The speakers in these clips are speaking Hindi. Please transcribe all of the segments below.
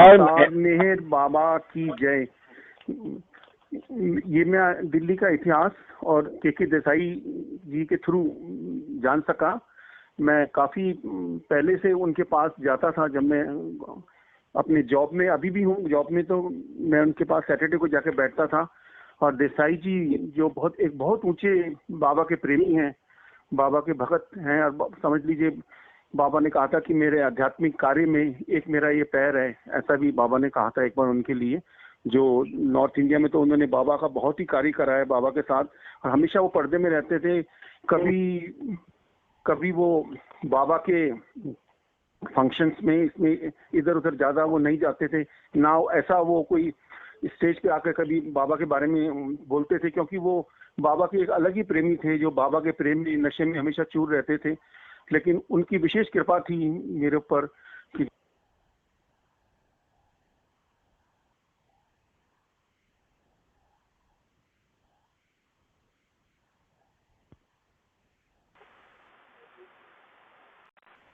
अवतार मेहर बाबा की जय। ये मैं दिल्ली का इतिहास और के देसाई जी के थ्रू जान सका। मैं काफी पहले से उनके पास जाता था, जब मैं अपने जॉब में, अभी भी हूँ जॉब में, तो मैं उनके पास सैटरडे को जाके बैठता था। और देसाई जी जो एक बहुत ऊंचे बाबा के प्रेमी हैं, बाबा के भगत हैं, और समझ लीजिए बाबा ने कहा था कि मेरे आध्यात्मिक कार्य में एक मेरा ये पैर है, ऐसा भी बाबा ने कहा था एक बार उनके लिए। जो नॉर्थ इंडिया में तो उन्होंने बाबा का बहुत ही कार्य करा है बाबा के साथ, और हमेशा वो पर्दे में रहते थे। कभी वो बाबा के फंक्शंस में इसमें इधर उधर ज्यादा वो नहीं जाते थे ना, ऐसा वो कोई स्टेज पे आकर कभी बाबा के बारे में बोलते थे, क्योंकि वो बाबा के एक अलग ही प्रेमी थे, जो बाबा के प्रेम में नशे में हमेशा चूर रहते थे। लेकिन उनकी विशेष कृपा थी मेरे ऊपर कि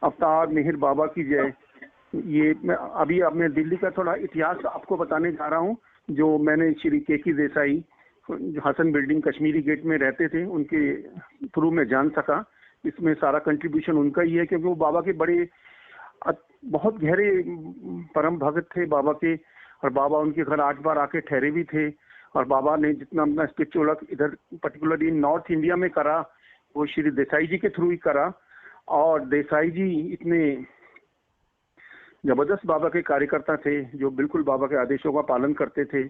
अवतार मेहर बाबा की जय। ये मैं दिल्ली का थोड़ा इतिहास आपको बताने जा रहा हूँ। जो मैंने श्री के देसाई हसन बिल्डिंग कश्मीरी गेट में रहते थे, उनके थ्रू में जान सका। इसमें सारा कंट्रीब्यूशन उनका ही है, क्योंकि वो बाबा के बहुत गहरे परम भगत थे बाबा के, और बाबा उनके घर 8 बार आके ठहरे भी थे। और बाबा ने जितना अपना स्पिरिचुअल इधर पर्टिकुलरली नॉर्थ इंडिया में करा, वो श्री देसाई जी के थ्रू ही करा। और देसाई जी इतने जबरदस्त बाबा के कार्यकर्ता थे, जो बिल्कुल बाबा के आदेशों का पालन करते थे।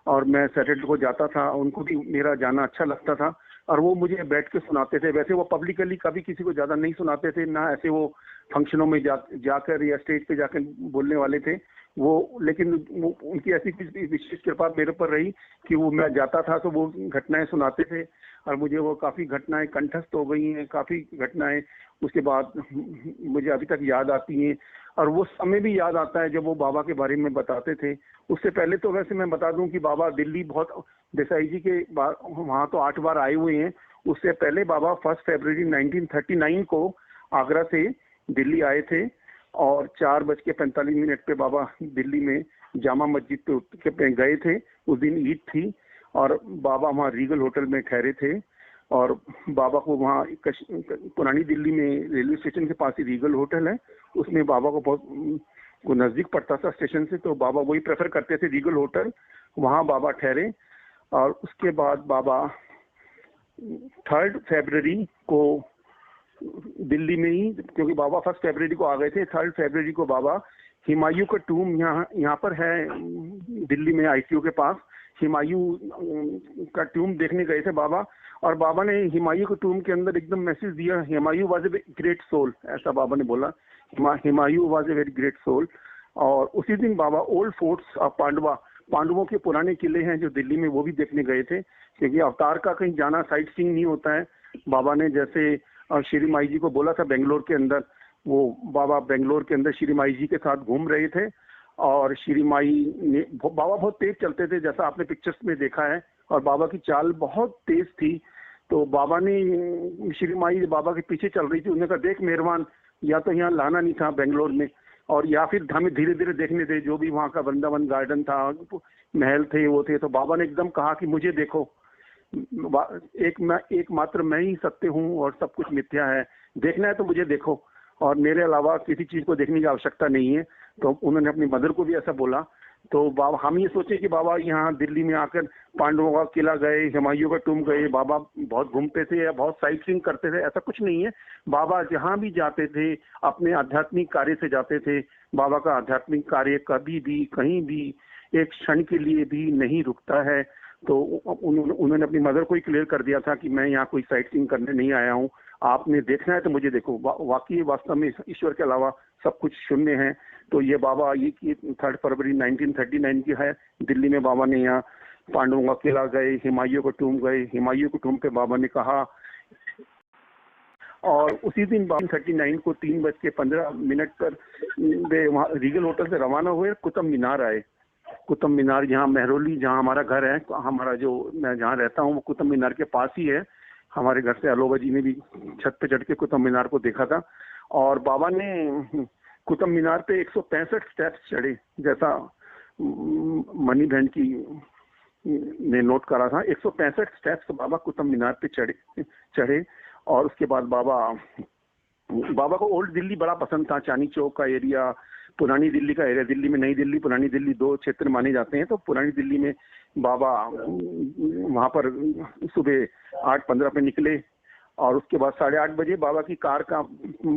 और मैं सैटरडे को जाता था, उनको भी मेरा जाना अच्छा लगता था, और वो मुझे बैठ के सुनाते थे। वैसे वो पब्लिकली कभी किसी को ज्यादा नहीं सुनाते थे ना, ऐसे वो फंक्शनों में जाकर या स्टेज पे जाकर बोलने वाले थे वो। लेकिन उनकी ऐसी विशेष कृपा मेरे पर रही कि वो मैं जाता था तो वो घटनाएं सुनाते थे, और मुझे वो काफी घटनाएं कंठस्थ हो गई हैं, काफी घटनाएं उसके बाद मुझे अभी तक याद आती हैं। और वो समय भी याद आता है जब वो बाबा के बारे में बताते थे। उससे पहले तो वैसे मैं बता दूं कि बाबा दिल्ली बहुत, देसाई जी के वहां तो 8 बार आए हुए हैं। उससे पहले बाबा 1 फरवरी 1939 को आगरा से दिल्ली आए थे, और 4:45 पे बाबा दिल्ली में जामा मस्जिद पे गए थे। उस दिन ईद थी, और बाबा वहाँ रीगल होटल में ठहरे थे। और बाबा को वहाँ पुरानी दिल्ली में रेलवे स्टेशन के पास ही रीगल होटल है, उसमें बाबा को बहुत को नजदीक पड़ता था स्टेशन से, तो बाबा वही प्रेफर करते थे, रीगल होटल। वहाँ बाबा ठहरे, और उसके बाद बाबा 3 फरवरी को दिल्ली में ही, क्योंकि बाबा 1 फरवरी को आ गए थे, 3 फरवरी को बाबा हुमायूं का टूम यहाँ पर है दिल्ली में आईसीयू के पास। हुमायूं का टूम देखने गए थे बाबा, और बाबा ने हुमायूं के टूम के अंदर एकदम मैसेज दिया, Humayun was a great soul, ऐसा बाबा ने बोला, Humayun was a very great soul. और उसी दिन बाबा ओल्ड फोर्ट्स ऑफ पांडवों के पुराने किले हैं जो दिल्ली में, वो भी देखने गए थे, क्योंकि अवतार का कहीं जाना साइट सीइंग नहीं होता है। बाबा ने जैसे श्री माई जी को बोला था बेंगलोर के अंदर, वो बाबा बेंगलोर के अंदर श्री माई जी के साथ घूम रहे थे, और श्री माई ने, बाबा बहुत तेज चलते थे जैसा आपने पिक्चर्स में देखा है, और बाबा की चाल बहुत तेज थी। तो बाबा ने, श्री माई बाबा के पीछे चल रही थी, उन्होंने कहा देख मेहरबान, या तो यहाँ लाना नहीं था बेंगलोर में, और या फिर हमें धीरे धीरे देखने दे, जो भी वहाँ का वृंदावन गार्डन था, महल थे, वो थे। तो बाबा ने एकदम कहा कि मुझे देखो, एकमात्र मैं ही सत्य हूँ और सब कुछ मिथ्या है, देखना है तो मुझे देखो, और मेरे अलावा किसी चीज को देखने की आवश्यकता नहीं है। तो उन्होंने अपनी मदर को भी ऐसा बोला। तो बाबा, हम ये सोचे कि बाबा यहाँ दिल्ली में आकर पांडवों का किला गए, हुमायूं का टूम गए, बाबा बहुत घूमते थे या बहुत साइट सीइंग करते थे, ऐसा कुछ नहीं है। बाबा जहाँ भी जाते थे अपने आध्यात्मिक कार्य से जाते थे। बाबा का आध्यात्मिक कार्य कभी भी कहीं भी एक क्षण के लिए भी नहीं रुकता है। तो उन्होंने अपनी मदर को ही क्लियर कर दिया था कि मैं यहाँ कोई साइट सीइंग करने नहीं आया हूँ, आपने देखना है तो मुझे देखो। वाकई वास्तव में ईश्वर के अलावा सब कुछ शून्य है। तो ये बाबा, ये 3 फरवरी 1939 की है, दिल्ली में बाबा ने यहाँ पांडवों का किला गए, हुमायूं का टूम गए, हुमायूं के टूम पे बाबा ने कहा। और उसी दिन 39 को 3:15 पर वे वहाँ रीगल होटल से रवाना हुए, कुतुब मीनार आए। कुतुब मीनार यहाँ मेहरौली, जहाँ हमारा घर है, हमारा जो मैं जहाँ रहता हूँ वो कुतुब मीनार के पास ही है। हमारे घर से अलोबा जी ने भी छत पे चढ़ के कुतुब मीनार को देखा था। और बाबा ने कुतुब मीनार पे 165 स्टेप्स चढ़े, जैसा मनी बहन की ने नोट करा था। 165 स्टेप्स बाबा कुतुब मीनार पे चढ़े। और उसके बाद बाबा को ओल्ड दिल्ली बड़ा पसंद था, चांदनी चौक का एरिया, पुरानी दिल्ली का एरिया। दिल्ली में नई दिल्ली, पुरानी दिल्ली 2 क्षेत्र माने जाते हैं। तो पुरानी दिल्ली में बाबा वहां पर सुबह 8:15 पे निकले और उसके बाद 8:30 बजे बाबा की कार का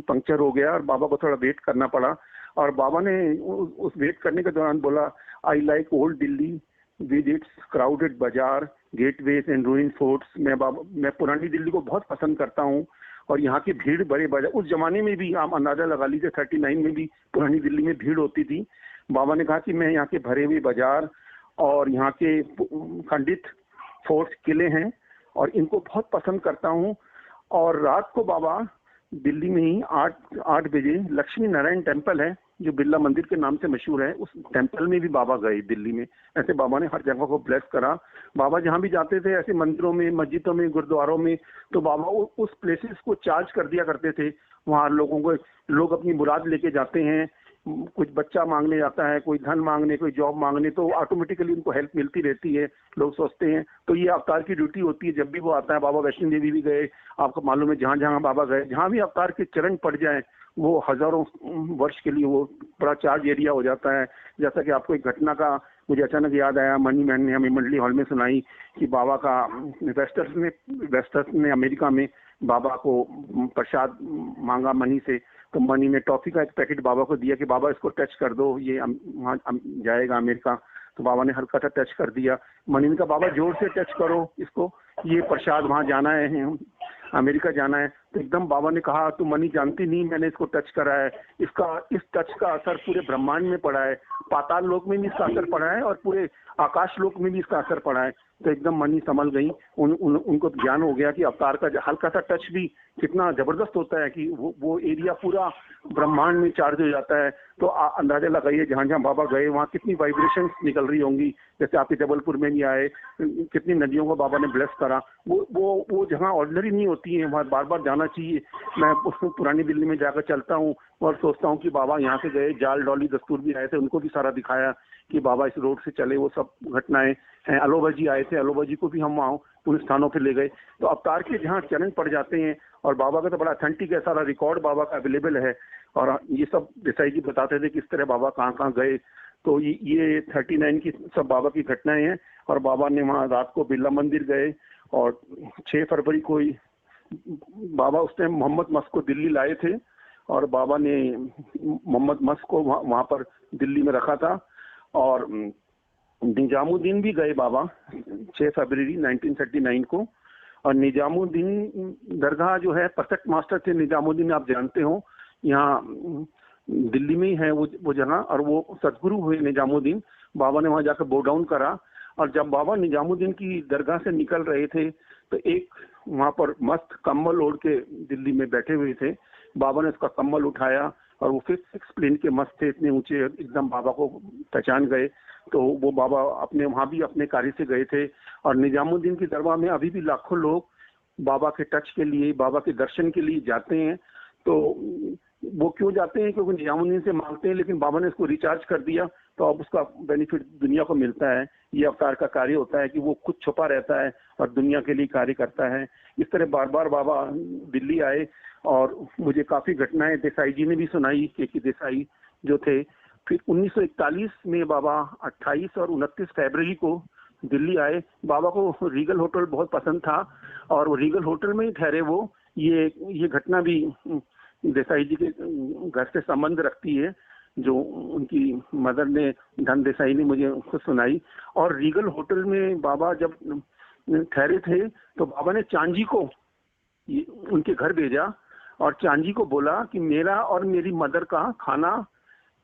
पंक्चर हो गया और बाबा को थोड़ा वेट करना पड़ा। और बाबा ने उस वेट करने के दौरान बोला, I like old Delhi with its crowded बाजार, गेटवेज एंड रूइन फोर्ट्स। मैं पुरानी दिल्ली को बहुत पसंद करता हूँ और यहाँ की भीड़ बड़े बाजार। उस जमाने में भी आप अंदाजा लगा लीजिए, 39 में भी पुरानी दिल्ली में भीड़ होती थी। बाबा ने कहा कि मैं यहाँ के भरे हुए बाजार और यहाँ के खंडित फोर्ट्स, किले हैं, और इनको बहुत पसंद करता हूँ। और रात को बाबा दिल्ली में ही 8 बजे लक्ष्मी नारायण टेम्पल है जो बिरला मंदिर के नाम से मशहूर है, उस टेम्पल में भी बाबा गए दिल्ली में। ऐसे बाबा ने हर जगह को ब्लेस करा। बाबा जहाँ भी जाते थे, ऐसे मंदिरों में, मस्जिदों में, गुरुद्वारों में, तो बाबा उस प्लेसेस को चार्ज कर दिया करते थे। वहाँ लोग अपनी मुराद लेके जाते हैं, कुछ बच्चा मांगने जाता है, कोई धन मांगने, कोई जॉब मांगने, तो ऑटोमेटिकली उनको हेल्प मिलती रहती है। लोग सोचते हैं तो ये अवतार की ड्यूटी होती है। जब भी वो आता है, बाबा वैष्णो देवी भी गए, आपको मालूम है, जहाँ जहाँ बाबा गए, जहाँ भी अवतार के चरण पड़ जाए वो हजारों वर्ष के लिए वो बड़ा चार्ज एरिया हो जाता है। जैसा कि आपको एक घटना का मुझे अचानक याद आया, मनी मैन ने हमें मंडली हॉल में सुनाई कि बाबा का वेस्टर्स ने अमेरिका में बाबा को प्रसाद मांगा मनी से, तो मनी ने टॉफी का एक पैकेट बाबा को दिया कि बाबा इसको टच कर दो, ये वहाँ जाएगा अमेरिका। तो बाबा ने हल्का सा टच कर दिया। मनी ने कहा, बाबा जोर से टच करो इसको, ये प्रसाद वहाँ जाना है, अमेरिका जाना है। तो एकदम बाबा ने कहा, तुम मनी जानती नहीं, मैंने इसको टच करा है, इस टच का असर पूरे ब्रह्मांड में पड़ा है, पाताल लोक में भी इसका असर पड़ा है और पूरे आकाश लोक में भी इसका असर पड़ा है। तो एकदम मनी संभल गई। उनको ज्ञान हो गया कि अवतार का हल्का सा टच भी कितना जबरदस्त होता है कि वो एरिया पूरा ब्रह्मांड में चार्ज हो जाता है। तो अंदाजा लगाइए, जहाँ जहाँ बाबा गए वहाँ कितनी वाइब्रेशंस निकल रही होंगी। जैसे आपके जबलपुर में भी आए, कितनी नदियों को बाबा ने ब्लेस करा। वो जहाँ ऑर्डिनरी नहीं होती है वहाँ बार बार जाना चाहिए। मैं पुरानी दिल्ली में जाकर चलता हूँ और सोचता हूँ कि बाबा यहाँ से गए, जाल डॉली दस्तूर भी आए थे, उनको भी सारा दिखाया कि बाबा इस रोड से चले, वो सब घटनाएं हैं। अलोबा जी आए थे, अलोबा जी को भी हम वहाँ उन स्थानों पे ले गए। तो अवतार के जहाँ चरण पड़ जाते हैं, और बाबा का तो बड़ा अथेंटिक है, सारा रिकॉर्ड बाबा का अवेलेबल है। और ये सब देसाई जी बताते थे किस तरह बाबा कहाँ कहाँ गए। तो ये 39 की सब बाबा की घटनाएं हैं। और बाबा ने वहाँ रात को बिरला मंदिर गए और 6 फरवरी को ही बाबा उस टाइम मोहम्मद मस्क को दिल्ली लाए थे और बाबा ने मोहम्मद मस्क को वहाँ पर दिल्ली में रखा था। और निजामुद्दीन भी गए बाबा 6 फरवरी 1939 को। और निजामुद्दीन दरगाह जो है, परफेक्ट मास्टर थे निजामुद्दीन, आप जानते हो, यहाँ दिल्ली में ही है वो जगह। और वो सदगुरु हुए निजामुद्दीन। बाबा ने वहाँ जाकर बो डाउन करा। और जब बाबा निजामुद्दीन की दरगाह से निकल रहे थे तो एक वहाँ पर मस्त कम्बल ओढ़ के दिल्ली में बैठे हुए थे। बाबा ने उसका कम्बल उठाया और वो 6 प्लेन के मस्त थे, इतने ऊंचे, एकदम बाबा को पहचान गए। तो वो बाबा अपने वहाँ भी अपने कार्य से गए थे। और निजामुद्दीन की दरबार में अभी भी लाखों लोग बाबा के टच के लिए, बाबा के दर्शन के लिए जाते हैं। तो वो क्यों जाते हैं? क्योंकि निजामुद्दीन से मांगते हैं, लेकिन बाबा ने इसको रिचार्ज कर दिया तो अब उसका बेनिफिट दुनिया को मिलता है। ये अवतार का कार्य होता है कि वो खुद छुपा रहता है और दुनिया के लिए कार्य करता है। इस तरह बार बार बाबा दिल्ली आए और मुझे काफी घटनाएं देसाई जी ने भी सुनाई, के देसाई जो थे। फिर 1941 में बाबा 28 और 29 फरवरी को दिल्ली आए। बाबा को रीगल होटल बहुत पसंद था और वो रीगल होटल में ही ठहरे वो। ये घटना भी देसाई जी के घर से संबंध रखती है, जो उनकी मदर ने, धन देसाई ने मुझे खुद सुनाई। और रीगल होटल में बाबा जब ठहरे थे तो बाबा ने चांजी को उनके घर भेजा और चांजी को बोला कि मेरा और मेरी मदर का खाना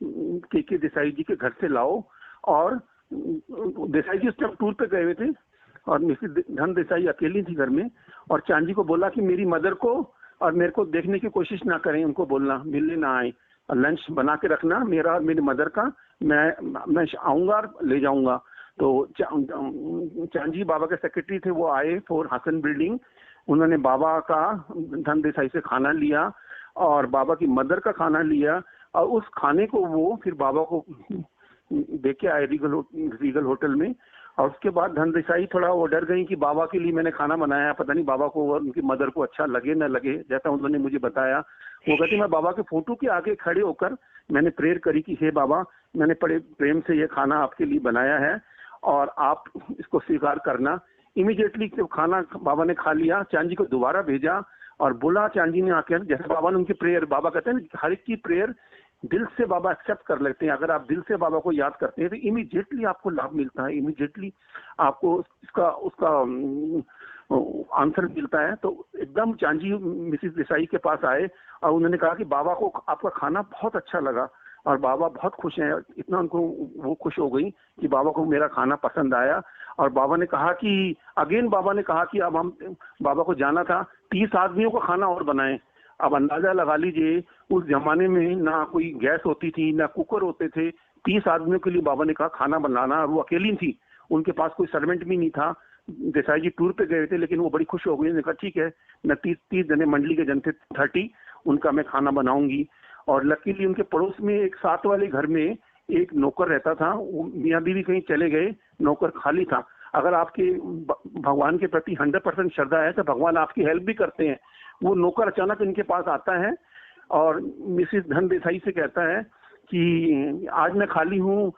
के देसाई जी के घर से लाओ। और देसाई जी उस टाइम टूर पे गए हुए थे और मिसेस धन देसाई अकेली थी घर में। और चांजी को बोला कि मेरी मदर को और मेरे को देखने की कोशिश ना करें, उनको बोलना मिलने ना आए, और लंच बना के रखना मेरा और मेरी मदर का, मैं आऊंगा और ले जाऊंगा। तो चांजी बाबा के सेक्रेटरी थे, वो आए 4 हसन बिल्डिंग। उन्होंने बाबा का धन देसाई से खाना लिया और बाबा की मदर का खाना लिया और उस खाने को वो फिर बाबा को दे के आए रीगल होटल में। और उसके बाद धन देसाई थोड़ा वो डर गई कि बाबा के लिए मैंने खाना बनाया, पता नहीं बाबा को और उनकी मदर को अच्छा लगे ना लगे, जैसा उन्होंने मुझे बताया। वो कहती मैं बाबा के फोटो के आगे खड़े होकर मैंने प्रेयर करी कि हे बाबा, मैंने बड़े प्रेम से ये खाना आपके लिए बनाया है और आप इसको स्वीकार करना। इमीडिएटली जब खाना बाबा ने खा लिया, चांद जी को दोबारा भेजा और बोला, चांद जी ने आकर जैसे बाबा ने उनकी प्रेयर, बाबा कहते हैं हर एक की प्रेयर दिल से बाबा एक्सेप्ट कर लेते हैं। अगर आप दिल से बाबा को याद करते हैं तो इमीडिएटली आपको लाभ मिलता है, इमीडिएटली आपको उसका आंसर मिलता है। तो एकदम चांद जी मिसिस देसाई के पास आए और उन्होंने कहा कि बाबा को आपका खाना बहुत अच्छा लगा और बाबा बहुत खुश हैं। इतना उनको वो खुश हो गई कि बाबा को मेरा खाना पसंद आया। और बाबा ने कहा कि बाबा ने कहा कि अब हम बाबा को जाना था 30 आदमियों का खाना और बनाएं। अब अंदाजा लगा लीजिए उस जमाने में ना कोई गैस होती थी ना कुकर होते थे, 30 आदमियों के लिए बाबा ने कहा खाना बनाना। और वो अकेली थी, उनके पास कोई सर्वेंट भी नहीं था। देसाई जी टूर पे गए थे लेकिन वो बड़ी खुश हो गई, उन्होंने कहा ठीक है, मैं 30 जने मंडली के जन थे 30, उनका मैं खाना बनाऊंगी। और लकीली उनके पड़ोस में एक साथ वाले घर में एक नौकर रहता था, वो मियाँ बीवी कहीं चले गए, नौकर खाली था। अगर आपके भगवान के प्रति 100% श्रद्धा है तो भगवान आपकी हेल्प भी करते हैं। वो नौकर अचानक इनके पास आता है और मिसिस धन देसाई से कहता है कि आज मैं खाली हूँ,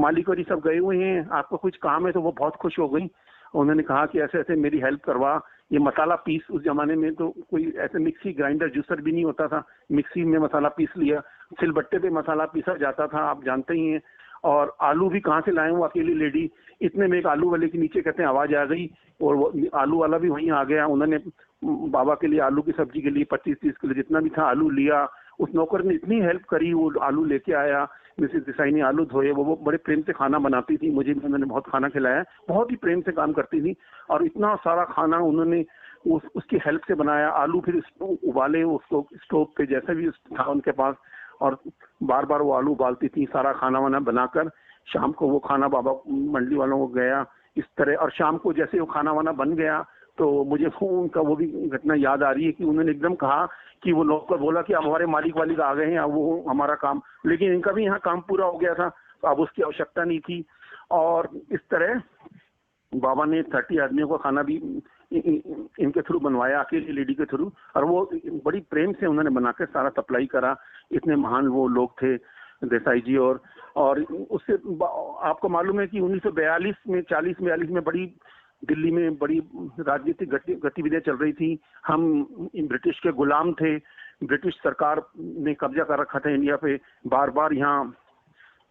मालिक और ये सब गए हुए हैं, आपको कुछ काम है? तो वो बहुत खुश हो गई। उन्होंने कहा कि ऐसे ऐसे मेरी हेल्प करवा, ये मसाला पीस, उस जमाने में तो कोई ऐसे मिक्सी ग्राइंडर जूसर भी नहीं होता था, मिक्सी में मसाला पीस लिया, सिलबट्टे पे मसाला पीसा जाता था, आप जानते ही हैं। और आलू भी कहाँ से लाए हूँ, अकेली लेडी। इतने में एक आलू वाले के नीचे कहते हैं आवाज आ गई और वो आलू वाला भी वहीं आ गया। उन्होंने बाबा के लिए आलू की सब्जी के लिए 25-30 किलो जितना भी था आलू लिया। उस नौकर ने इतनी हेल्प करी, वो आलू लेके आया, मिसेस देसाई ने आलू धोए। वो बड़े प्रेम से खाना बनाती थी, मुझे भी उन्होंने बहुत खाना खिलाया, बहुत ही प्रेम से काम करती थी। और इतना सारा खाना उन्होंने उसकी हेल्प से बनाया। आलू फिर उबाले उसको स्टोव पे, जैसे भी था उनके पास, और बार बार वो आलू उबालती थी। सारा खाना वाना बनाकर शाम को वो खाना बाबा मंडली वालों को गया इस तरह। और शाम को जैसे वो खाना वाना बन गया तो मुझे उनका वो भी घटना याद आ रही है कि उन्होंने एकदम कहा कि वो नौकर बोला कि अब हमारे मालिक वालिक आ गए हैं, अब वो हमारा काम, लेकिन इनका भी यहाँ काम पूरा हो गया था तो अब उसकी आवश्यकता नहीं थी। और इस तरह बाबा ने 30 आदमियों का खाना भी इनके थ्रू बनवाया, अकेली लेडी के थ्रू। और वो बड़ी प्रेम से उन्होंने बनाकर सारा सप्लाई करा। इतने महान वो लोग थे देसाई जी। और उससे आपको मालूम है कि 1942 में 40-42 में बड़ी दिल्ली में बड़ी राजनीतिक गतिविधियां चल रही थी। हम ब्रिटिश के गुलाम थे, ब्रिटिश सरकार ने कब्जा कर रखा था इंडिया पे, बार बार यहाँ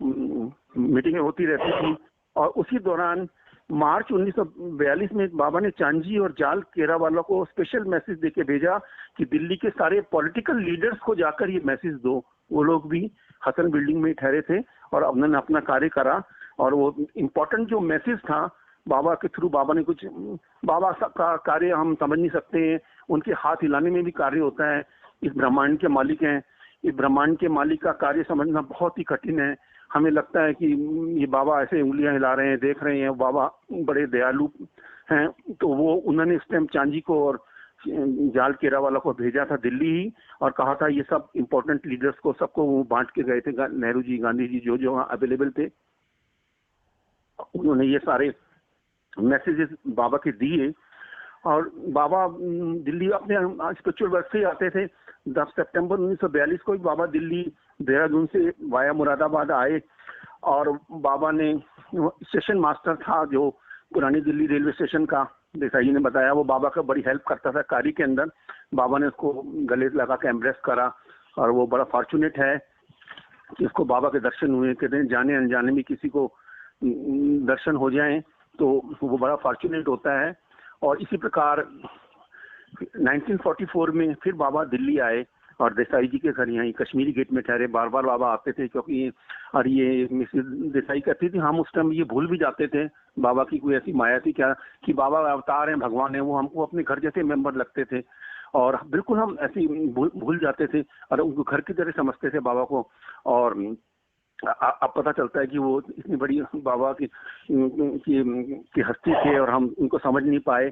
मीटिंगें होती रहती थी। और उसी दौरान मार्च 1942 में बाबा ने चांजी और जाल केरावाला को स्पेशल मैसेज देके भेजा कि दिल्ली के सारे पॉलिटिकल लीडर्स को जाकर ये मैसेज दो। वो लोग भी हसन बिल्डिंग में ठहरे थे और उन्होंने अपना कार्य करा। और वो इम्पोर्टेंट जो मैसेज था बाबा के थ्रू, बाबा ने कुछ, बाबा का कार्य हम समझ नहीं सकते हैं, उनके हाथ हिलाने में भी कार्य होता है। इस ब्रह्मांड के मालिक हैं, इस ब्रह्मांड के मालिक का कार्य समझना बहुत ही कठिन है। हमें लगता है कि ये बाबा ऐसे उंगलियां हिला रहे हैं, देख रहे हैं, बाबा बड़े दयालु हैं। तो वो उन्होंने इस टाइम चांजी को और जाल केरावाला को भेजा था दिल्ली ही, और कहा था ये सब इम्पोर्टेंट लीडर्स को सबको वो बांट के गए थे। नेहरू जी, गांधी जी, जो वहाँ अवेलेबल थे, उन्होंने ये सारे मैसेजेस बाबा के दिए। और बाबा दिल्ली अपने स्पिरिचुअल वर्क से ही आते थे। 10 सितंबर 1942 को बाबा दिल्ली देहरादून से वाया मुरादाबाद आए। और बाबा ने स्टेशन मास्टर था जो पुरानी दिल्ली रेलवे स्टेशन का, देसाई जी ने बताया, वो बाबा का बड़ी हेल्प करता था कार्य के अंदर। बाबा ने उसको गले लगा के एम्ब्रेस करा और वो बड़ा फॉर्चुनेट है कि उसको बाबा के दर्शन हुए। कहते हैं जाने अनजाने में किसी को दर्शन हो जाए तो वो बड़ा फॉर्चुनेट होता है। और इसी प्रकार 1944 में फिर बाबा दिल्ली आए और देसाई जी के घर यहाँ कश्मीरी गेट में ठहरे। बार बार बाबा आते थे क्योंकि, और ये मिसेस देसाई कहती थी हम उस टाइम ये भूल भी जाते थे बाबा की कोई ऐसी माया थी क्या कि बाबा अवतार हैं, भगवान है, वो हमको अपने घर जैसे मेंबर लगते थे। और बिल्कुल हम ऐसे भूल जाते थे और उनको घर की तरह समझते थे बाबा को। और अब पता चलता है कि वो इतनी बड़ी बाबा की हस्ती थे और हम उनको समझ नहीं पाए।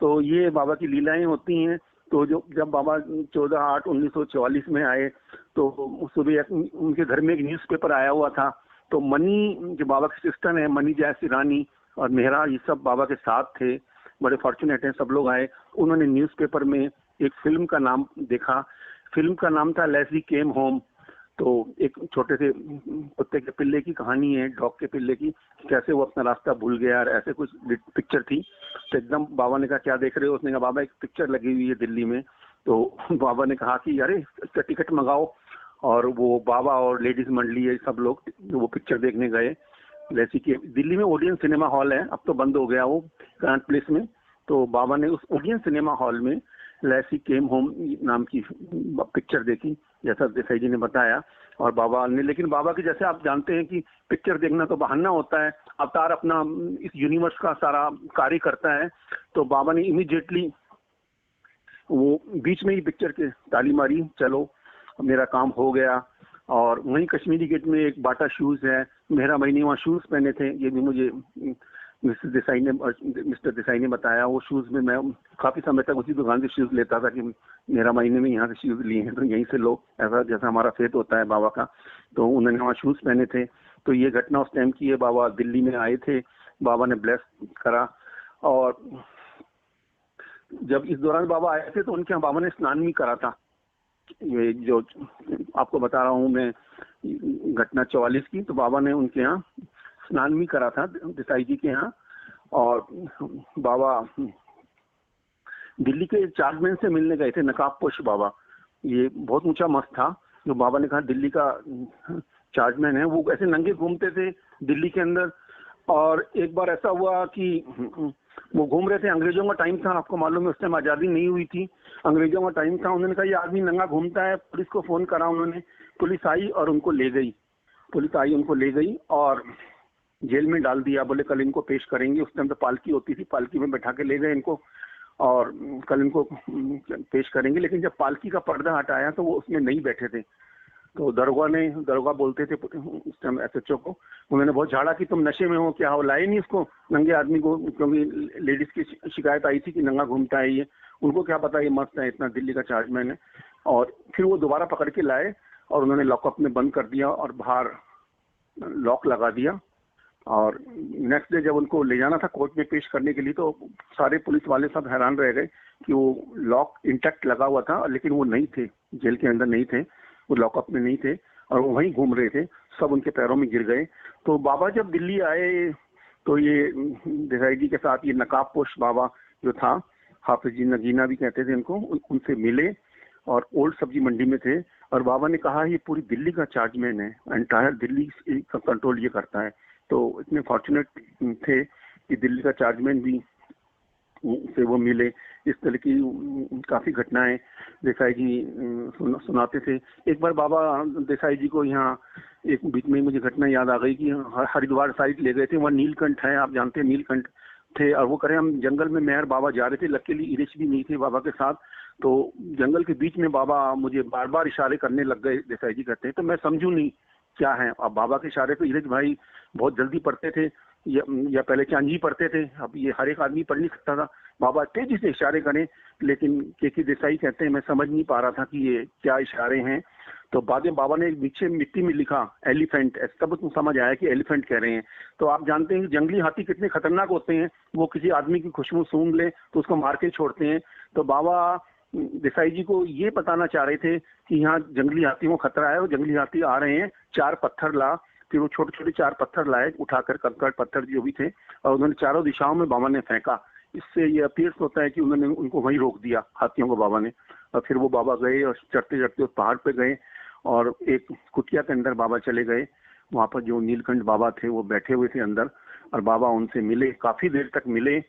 तो ये बाबा की लीलाएं होती हैं। तो जब बाबा 14/8/1944 में आए तो सुबह उनके घर में एक न्यूज़पेपर आया हुआ था। तो मनी जो बाबा की सिस्टर है, मनी जैसी रानी और मेहरा, ये सब बाबा के साथ थे। बड़े फॉर्चुनेट हैं, सब लोग आए। उन्होंने न्यूज़पेपर में एक फिल्म का नाम देखा। फिल्म का नाम था लेस्ली केम होम। तो एक छोटे से कुत्ते के पिल्ले की कहानी है, डॉग के पिल्ले की, कैसे वो अपना रास्ता भूल गया और ऐसे कुछ पिक्चर थी। तो एकदम बाबा ने कहा क्या देख रहे हो? उसने कहा बाबा एक पिक्चर लगी हुई है दिल्ली में। तो बाबा ने कहा कि अरे इसका टिकट मंगाओ। और वो बाबा और लेडीज मंडली है, सब लोग वो पिक्चर देखने गए। जैसे कि दिल्ली में ओडियन सिनेमा हॉल है, अब तो बंद हो गया वो, ग्रांट प्लेस में। तो बाबा ने उस ओडियन सिनेमा हॉल में लेसी केम होम नाम की पिक्चर देखी, जैसा देसाई जी ने बताया। और बाबा ने, लेकिन बाबा की जैसे आप जानते हैं कि पिक्चर देखना तो बहाना होता है, अवतार अपना इस यूनिवर्स का सारा कार्य करता है। तो बाबा ने इमीडिएटली वो बीच में ही पिक्चर के ताली मारी, चलो मेरा काम हो गया। और वहीं कश्मीरी गेट में एक बाटा शूज है, मेहरा महीने वहाँ शूज पहने थे, ये भी मुझे मिस्टर देसाई ने बताया। वो शूज में मैं काफी समय तक उसी दुकान से शूज लेता था कि मेरा महीने में यहाँ से शूज लिए हैं तो यहीं से लो, ऐसा जैसा हमारा फेथ होता है बाबा का। तो उन्होंने वहाँ शूज पहने थे। तो ये घटना उस टाइम की है। बाबा दिल्ली में आए थे, बाबा ने ब्लेस करा। और जब इस दौरान बाबा आए थे तो उनके यहाँ बाबा ने स्नान भी करा था। ये जो आपको बता रहा हूँ मैं घटना 44 की, तो बाबा ने उनके यहाँ स्नान भी करा था, देसाई जी के यहाँ। और बाबा दिल्ली के चार्जमैन से मिलने गए थे, नकाबपोश बाबा। ये बहुत ऊंचा मस्त था। जो बाबा ने कहा दिल्ली का चार्जमैन है, वो ऐसे नंगे घूमते थे दिल्ली के अंदर। और एक बार ऐसा हुआ कि वो घूम रहे थे, अंग्रेजों का टाइम था, आपको मालूम है उस टाइम आजादी नहीं हुई थी, अंग्रेजों का टाइम था। उन्होंने कहा ये आदमी नंगा घूमता है, पुलिस को फोन करा उन्होंने। पुलिस आई और उनको ले गई। पुलिस आई, उनको ले गई और जेल में डाल दिया। बोले कल इनको पेश करेंगे। उस टाइम तो पालकी होती थी, पालकी में बैठा के ले गए इनको और कल इनको पेश करेंगे। लेकिन जब पालकी का पर्दा हटाया तो वो उसमें नहीं बैठे थे। तो दरोगा बोलते थे उस टाइम एसएचओ को, उन्होंने बहुत झाड़ा कि तुम नशे में हो क्या हो, लाए नहीं उसको नंगे आदमी को, क्योंकि लेडीज की शिकायत आई थी कि नंगा घूमता है ये। उनको क्या पता ये मस्त है, इतना दिल्ली का चार्जमैन है। और फिर वो दोबारा पकड़ के लाए और उन्होंने लॉकअप में बंद कर दिया और बाहर लॉक लगा दिया। और नेक्स्ट डे जब उनको ले जाना था कोर्ट में पेश करने के लिए, तो सारे पुलिस वाले सब हैरान रह गए कि वो लॉक इंटैक्ट लगा हुआ था, लेकिन वो नहीं थे, जेल के अंदर नहीं थे, वो लॉकअप में नहीं थे और वो वहीं घूम रहे थे। सब उनके पैरों में गिर गए। तो बाबा जब दिल्ली आए तो ये देसाई जी के साथ ये नकाबपोश बाबा जो था, हाफिज जी नगीना भी कहते थे इनको, उनसे मिले और ओल्ड सब्जी मंडी में थे। और बाबा ने कहा ये पूरी दिल्ली का चार्जमैन है, एंटायर दिल्ली का कंट्रोल ये करता है। तो इतने फॉर्चुनेट थे कि दिल्ली का चार्जमैन भी से वो मिले। इस तरह की काफी घटनाएं देसाई जी सुनाते थे। एक बार बाबा देसाई जी को यहाँ एक बीच में मुझे घटना याद आ गई कि हरिद्वार साइड ले गए थे, वहाँ नीलकंठ है, आप जानते हैं नीलकंठ थे। और वो करें हम जंगल में मेहर बाबा जा रहे थे, लकीली इरिश भी नहीं थे बाबा के साथ। तो जंगल के बीच में बाबा मुझे बार बार इशारे करने लग गए, देसाई जी कहते हैं। तो मैं समझू नहीं क्या है। अब बाबा के इशारे पे इरिश भाई बहुत जल्दी पढ़ते थे या पहले चांजी पढ़ते थे, अब ये हर एक आदमी पढ़ नहीं सकता था। बाबा तेजी से इशारे करें, लेकिन के देसाई कहते हैं मैं समझ नहीं पा रहा था कि ये क्या इशारे हैं। तो बाद में बाबा ने नीचे मिट्टी में लिखा एलिफेंट, तब तो समझ आया कि एलिफेंट कह रहे हैं। तो आप जानते हैं कि जंगली हाथी कितने खतरनाक होते हैं, वो किसी आदमी की खुशबू सूंघ ले तो उसको मार के छोड़ते हैं। तो बाबा देसाई जी को ये बताना चाह रहे थे कि यहाँ जंगली हाथियों को खतरा है, वो जंगली हाथी आ रहे हैं, 4 पत्थर ला। फिर वो छोटे छोटे 4 पत्थर लाए उठाकर, कंकड़ पत्थर जो भी थे, और उन्होंने चारों दिशाओं में बाबा ने फेंका। इससे ये अपीयर्स होता है कि उन्होंने उनको वहीं रोक दिया, हाथियों को, बाबा ने। और फिर वो बाबा गए और चढ़ते चढ़ते उस पहाड़ पे गए और एक कुटिया के अंदर बाबा चले गए। वहां पर जो नीलकंठ बाबा थे वो बैठे हुए थे अंदर, और बाबा उनसे मिले, काफी देर तक मिले।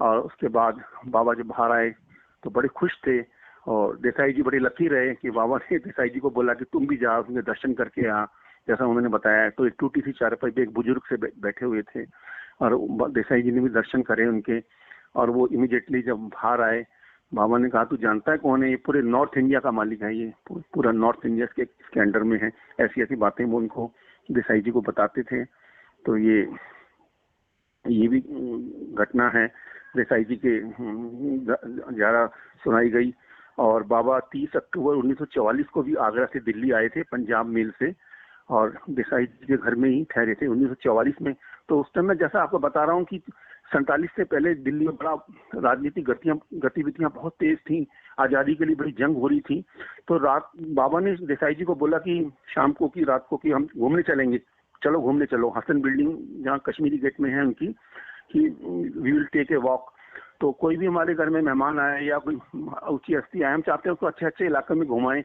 और उसके बाद बाबा जब बाहर आए तो बड़े खुश थे। और देसाई जी बड़े लकी रहे कि बाबा ने देसाई जी को बोला कि तुम भी जाओ, उनके दर्शन करके आ, जैसा उन्होंने बताया। तो एक टूटी सी चारपाई पे एक बुजुर्ग से बैठे हुए थे और देसाई जी ने भी दर्शन करे उनके। और वो इमीडिएटली जब बाहर आए, बाबा ने कहा तू जानता है कौन है? ये पूरे नॉर्थ इंडिया का मालिक है, ये पूरा नॉर्थ इंडिया के अंडर में है। ऐसी ऐसी बातें वो उनको देसाई जी को बताते थे। तो ये भी घटना है देसाई जी के ज्यादा सुनाई गई। और बाबा 30 अक्टूबर 1944 को भी आगरा से दिल्ली आए थे पंजाब मेल से, और देसाई जी के घर में ही ठहरे थे 1944 में। तो उस टाइम में जैसा आपको बता रहा हूँ कि 47 से पहले दिल्ली में बड़ा राजनीतिक गतिविधियां बहुत तेज थी, आजादी के लिए बड़ी जंग हो रही थी। तो रात बाबा ने देसाई जी को बोला कि शाम को कि रात को कि हम घूमने चलेंगे, चलो घूमने चलो। हसन बिल्डिंग जहाँ कश्मीरी गेट में है उनकी, कि we will take a walk. तो कोई भी हमारे घर में मेहमान आए या कोई ऊंची हस्ती आए, हम चाहते हैं उसको अच्छे अच्छे इलाके में घुमाएं।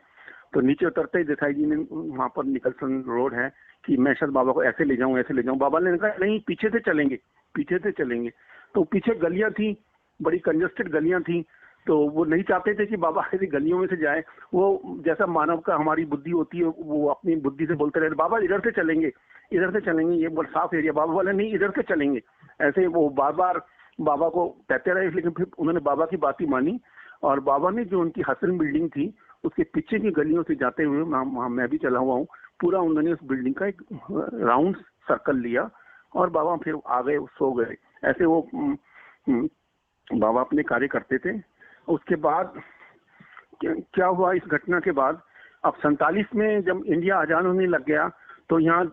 तो नीचे उतरते ही देसाई जी ने, वहां पर निकलसन रोड है, कि मैं शायद बाबा को ऐसे ले जाऊं ऐसे ले जाऊं। बाबा ने कहा नहीं, पीछे से चलेंगे, पीछे से चलेंगे। तो पीछे गलियां थी, बड़ी कंजस्टेड गलियां थी, तो वो नहीं चाहते थे कि बाबा ऐसी गलियों में से जाए। वो जैसा मानव का हमारी बुद्धि होती है, वो अपनी बुद्धि से बोलते रहे बाबा इधर से चलेंगे, इधर से चलेंगे, ये बहुत साफ एरिया। बाबा बोले नहीं, इधर से चलेंगे। ऐसे वो बार बार बाबा को कहते रहे, लेकिन फिर उन्होंने बाबा की बात ही मानी। और बाबा ने जो उनकी हसन बिल्डिंग थी उसके पीछे की गलियों से जाते हुए, वहां मैं भी चला हुआ हूँ, पूरा उन्होंने उस बिल्डिंग का एक राउंड सर्कल लिया और बाबा फिर आ गए, सो गए। ऐसे वो बाबा अपने कार्य करते थे। उसके बाद क्या हुआ इस घटना के बाद, अब 47 में जब इंडिया आजाद होने लग गया तो यहाँ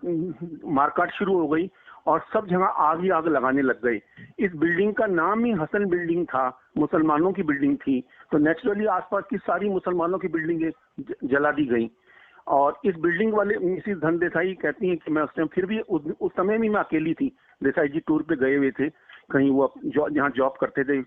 मारकाट शुरू हो गई और सब जगह आग ही आग लगाने लग गए। इस बिल्डिंग का नाम ही हसन बिल्डिंग था, मुसलमानों की बिल्डिंग थी, तो नेचुरली आसपास की सारी मुसलमानों की बिल्डिंगें जला दी गई। और इस बिल्डिंग वाले मिसिस धन देसाई कहती हैं कि मैं उस टाइम फिर भी उस समय भी मैं अकेली थी। देसाई जी टूर पे गए हुए थे, कहीं वो जहाँ जॉब करते थे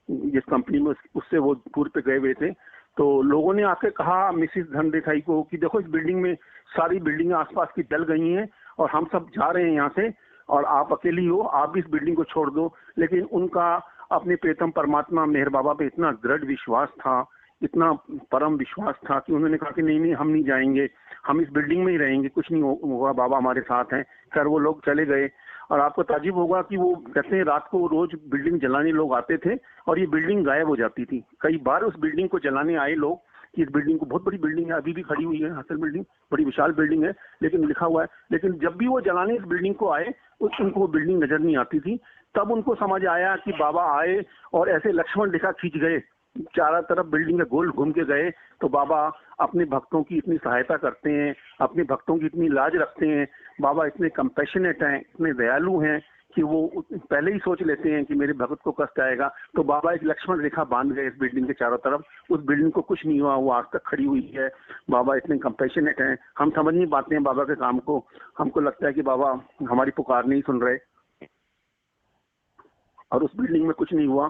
जिस कंपनी में, उससे वो टूर पे गए हुए थे। तो लोगों ने आके कहा मिसिस धन देसाई को कि देखो इस बिल्डिंग में सारी बिल्डिंगें आसपास की जल गई हैं और हम सब जा रहे हैं यहाँ से, और आप अकेली हो, आप भी इस बिल्डिंग को छोड़ दो। लेकिन उनका अपने प्रियतम परमात्मा मेहर बाबा पे इतना दृढ़ विश्वास था, इतना परम विश्वास था कि उन्होंने कहा कि नहीं नहीं, हम नहीं जाएंगे, हम इस बिल्डिंग में ही रहेंगे, कुछ नहीं होगा, बाबा हमारे साथ हैं। खैर वो लोग चले गए। और आपको ताज्जुब होगा कि वो कहते हैं रात को रोज बिल्डिंग जलाने लोग आते थे और ये बिल्डिंग गायब हो जाती थी। कई बार उस बिल्डिंग को जलाने आए लोग कि इस बिल्डिंग को, बहुत बड़ी बिल्डिंग है, अभी भी खड़ी हुई है हसन बिल्डिंग, बड़ी विशाल बिल्डिंग है, लेकिन लिखा हुआ है, लेकिन जब भी वो जलाने इस बिल्डिंग को आए उनको बिल्डिंग नजर नहीं आती थी। तब उनको समझ आया कि बाबा आए और ऐसे लक्ष्मण रेखा खींच गए, चारों तरफ बिल्डिंग गोल घूम के गए। तो बाबा अपने भक्तों की इतनी सहायता करते हैं, अपने भक्तों की इतनी लाज रखते हैं, बाबा इतने कंपैशनेट हैं, इतने दयालु हैं कि वो पहले ही सोच लेते हैं कि मेरे भक्त को कष्ट आएगा। तो बाबा एक लक्ष्मण रेखा बांध गए इस बिल्डिंग के चारों तरफ। उस बिल्डिंग को कुछ नहीं हुआ, वो आज तक खड़ी हुई है। बाबा इतने कंपैशनेट हैं, हम समझ नहीं पाते हैं बाबा के काम को। हमको लगता है कि बाबा हमारी पुकार नहीं सुन रहे, और उस बिल्डिंग में कुछ नहीं हुआ,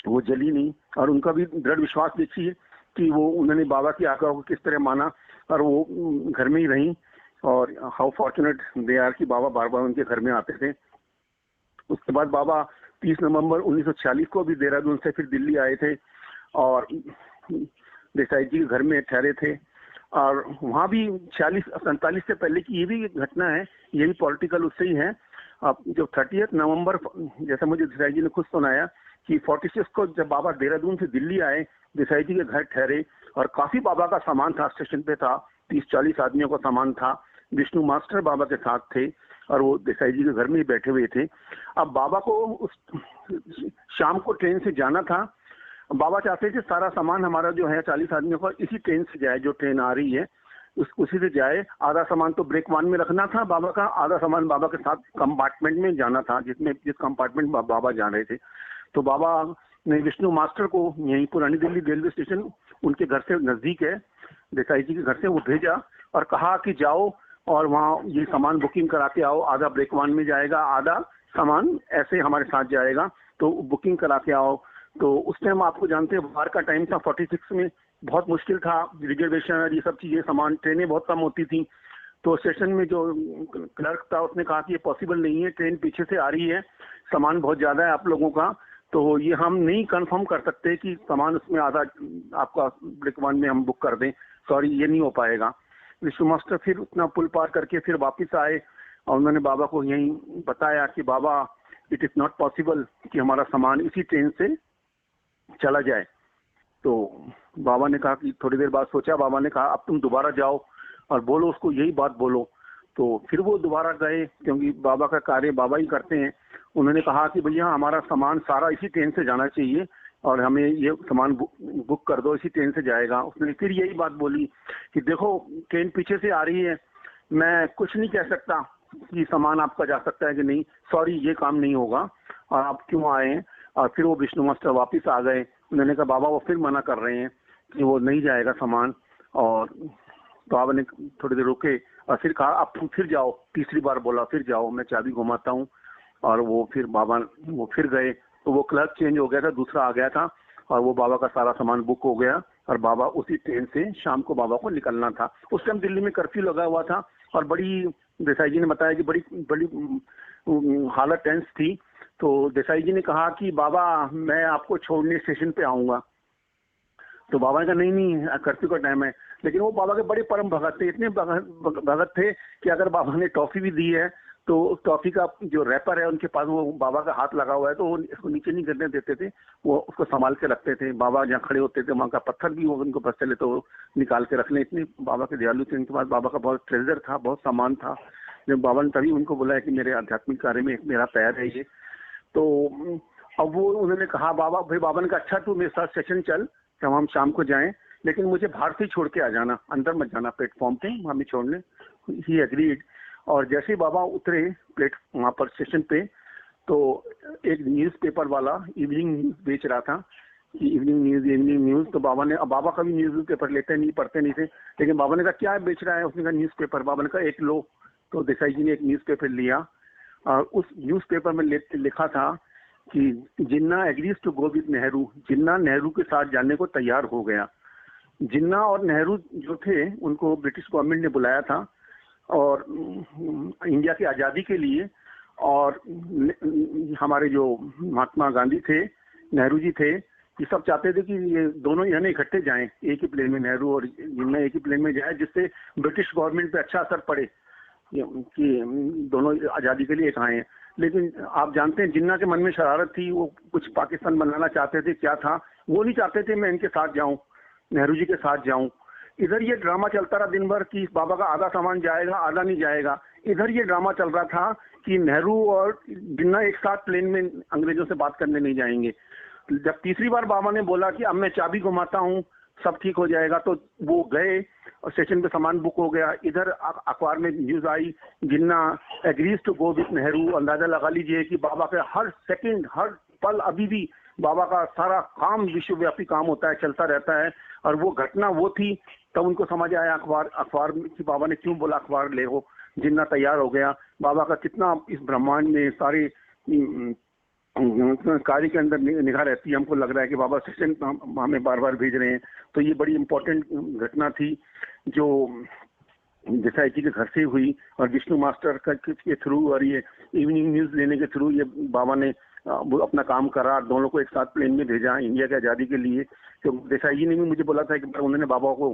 वो जली नहीं। और उनका भी दृढ़ विश्वास देखिए कि वो उन्होंने बाबा की आज्ञा को किस तरह माना और वो घर में ही रही। और हाउ फॉर्चुनेट दे आर कि बाबा बार बार उनके घर में आते थे। उसके बाद बाबा 30 नवंबर 1946 को भी देहरादून से फिर दिल्ली आए थे और देसाई जी के घर में ठहरे थे। और वहाँ भी 47 से पहले की ये भी एक घटना है, ये भी पॉलिटिकल उससे ही है। अब जो 30 नवंबर, जैसा मुझे देसाई जी ने खुद सुनाया कि 46 को जब बाबा देहरादून से दिल्ली आए, देसाई जी के घर ठहरे और काफी बाबा का सामान था, स्टेशन पे था, 30-40 आदमियों का सामान था। विष्णु मास्टर बाबा के साथ थे और वो देसाई जी के घर में ही बैठे हुए थे। अब बाबा को उस शाम को ट्रेन से जाना था। बाबा चाहते थे सारा सामान हमारा जो है 40 आदमियों का इसी ट्रेन से जाए, जो ट्रेन आ रही है उसी से जाए। आधा सामान तो ब्रेक वन में रखना था बाबा का, आधा सामान बाबा के साथ कंपार्टमेंट में जाना था, जिस कंपार्टमेंट में बाबा जा रहे थे। तो बाबा ने विष्णु मास्टर को यहीं पुरानी दिल्ली रेलवे स्टेशन, उनके घर से नजदीक है, देसाई जी के घर से, वो भेजा और कहा कि जाओ और वहाँ ये सामान बुकिंग करा के आओ, आधा ब्रेक वन में जाएगा, आधा सामान ऐसे हमारे साथ जाएगा, तो बुकिंग करा के आओ। तो उस टाइम आपको जानते हैं बाहर का टाइम था, 46 में बहुत मुश्किल था, रिजर्वेशन और ये सब चीजें, सामान, ट्रेनें बहुत कम होती थी। तो स्टेशन में जो क्लर्क था उसने कहा कि ये पॉसिबल नहीं है, ट्रेन पीछे से आ रही है, सामान बहुत ज्यादा है आप लोगों का, तो ये हम नहीं कंफर्म कर सकते कि सामान उसमें आधा आपका ब्रेक वन में हम बुक कर दें, सॉरी ये नहीं हो पाएगा। विष्णु मास्टर फिर उतना पुल पार करके फिर वापस आए और उन्होंने बाबा को यही बताया कि बाबा इट इज नॉट पॉसिबल कि हमारा सामान इसी ट्रेन से चला जाए। तो बाबा ने कहा कि थोड़ी देर बाद सोचा, बाबा ने कहा अब तुम दोबारा जाओ और बोलो उसको, यही बात बोलो। तो फिर वो दोबारा गए, क्योंकि बाबा का कार्य बाबा ही करते हैं। उन्होंने कहा कि भैया हमारा सामान सारा इसी ट्रेन से जाना चाहिए, और हमें ये सामान बुक कर दो, इसी ट्रेन से जाएगा। उसने फिर यही बात बोली कि देखो ट्रेन पीछे से आ रही है, मैं कुछ नहीं कह सकता कि सामान आपका जा सकता है कि नहीं, सॉरी ये काम नहीं होगा और आप क्यों आए हैं। और फिर वो विष्णु मास्टर वापस आ गए। उन्होंने कहा बाबा वो फिर मना कर रहे हैं कि वो नहीं जाएगा सामान। और तो बाबा ने थोड़ी देर रुके और फिर कहा अब तुम फिर जाओ, तीसरी बार बोला फिर जाओ, मैं चाबी घुमाता हूँ। और वो फिर बाबा वो फिर गए, तो वो क्लर्क चेंज हो गया था, दूसरा आ गया था और वो बाबा का सारा सामान बुक हो गया और बाबा उसी ट्रेन से शाम को बाबा को निकलना था। उस टाइम दिल्ली में कर्फ्यू लगा हुआ था और बड़ी, देसाई जी ने बताया कि बड़ी बड़ी हालत टेंस थी। तो देसाई जी ने कहा कि बाबा मैं आपको छोड़ने स्टेशन पे आऊंगा। तो बाबा ने कहा नहीं नहीं कर्फ्यू का टाइम है। लेकिन वो बाबा के बड़े परम भगत थे, इतने भगत थे कि अगर बाबा ने टॉफी भी दी है तो टॉफी का जो रैपर है उनके पास वो बाबा का हाथ लगा हुआ है तो वो इसको नीचे नहीं गिरने देते थे, वो उसको संभाल के रखते थे। बाबा जहाँ खड़े होते थे वहाँ का पत्थर भी वो उनको बस चले तो निकाल के रख लें, इतने बाबा के दयालु थे। इनके पास बाबा का बहुत ट्रेजर था, बहुत सामान था। जब बाबा ने तभी उनको बोला है कि मेरे आध्यात्मिक कार्य में मेरा पैर है ये। तो अब वो उन्होंने कहा बाबा, भाई बाबा ने कहा अच्छा तू मेरे साथ स्टेशन चल, जब हम शाम को जाएं, लेकिन मुझे बाहर से छोड़ के आ जाना, अंदर मत जाना प्लेटफॉर्म पे, हमें छोड़ने। ही एग्रीड। और जैसे ही बाबा उतरे वहां पर स्टेशन पे, तो एक न्यूज़पेपर वाला इवनिंग न्यूज बेच रहा था कि इवनिंग न्यूज। तो बाबा ने, अब बाबा का भी न्यूज पेपर लेते नहीं, पढ़ते नहीं थे, लेकिन बाबा ने कहा क्या बेच रहा है, उसने कहा न्यूज पेपर। बाबा ने कहा एक लो। तो देसाई जी ने एक न्यूज पेपर लिया और उस न्यूज पेपर में लिखा था कि Jinnah agrees to go with Nehru, Jinnah Nehru के साथ जाने को तैयार हो गया। जिन्ना और नेहरू जो थे उनको ब्रिटिश गवर्नमेंट ने बुलाया था और इंडिया की आज़ादी के लिए। और हमारे जो महात्मा गांधी थे, नेहरू जी थे, ये सब चाहते थे कि ये दोनों यानी इकट्ठे जाएं, एक ही प्लेन में नेहरू और जिन्ना एक ही प्लेन में जाए, जिससे ब्रिटिश गवर्नमेंट पे अच्छा असर पड़े कि दोनों आज़ादी के लिए एक आए हैं। लेकिन आप जानते हैं जिन्ना के मन में शरारत थी, वो कुछ पाकिस्तान बनाना चाहते थे, क्या था वो नहीं चाहते थे मैं इनके साथ जाऊं, नेहरू जी के साथ जाऊं। इधर ये ड्रामा चलता रहा दिन भर कि बाबा का आधा सामान जाएगा आधा नहीं जाएगा। इधर ये ड्रामा चल रहा था कि नेहरू और जिन्ना एक साथ प्लेन में अंग्रेजों से बात करने नहीं जाएंगे। जब तीसरी बार बाबा ने बोला कि अब मैं चाबी घुमाता हूँ सब ठीक हो जाएगा, तो वो गए और स्टेशन पे सामान बुक हो गया। इधर अखबार में न्यूज आई Jinnah agrees to go with Nehru. अंदाजा लगा लीजिए कि बाबा के हर सेकंड हर पल अभी भी बाबा का सारा काम विश्वव्यापी काम होता है, चलता रहता है। और वो घटना वो थी, तब उनको समझ आया अखबार कि बाबा ने क्यों बोला अखबार ले हो। जिन्ना तैयार हो गया। बाबा का कितना इस ब्रह्मांड में सारे कार्य के अंदर निगाह रहती है। हमको लग रहा है कि बाबा स्टेशन हमें बार बार भेज रहे हैं। तो ये बड़ी इंपॉर्टेंट घटना थी जो देसाई जी के घर से हुई और विष्णु मास्टर के थ्रू और ये इवनिंग न्यूज लेने के थ्रू ये बाबा ने अपना काम करा, दोनों को एक साथ प्लेन में भेजा इंडिया की आज़ादी के लिए। तो देसाई जी ने भी मुझे बोला था कि उन्होंने बाबा को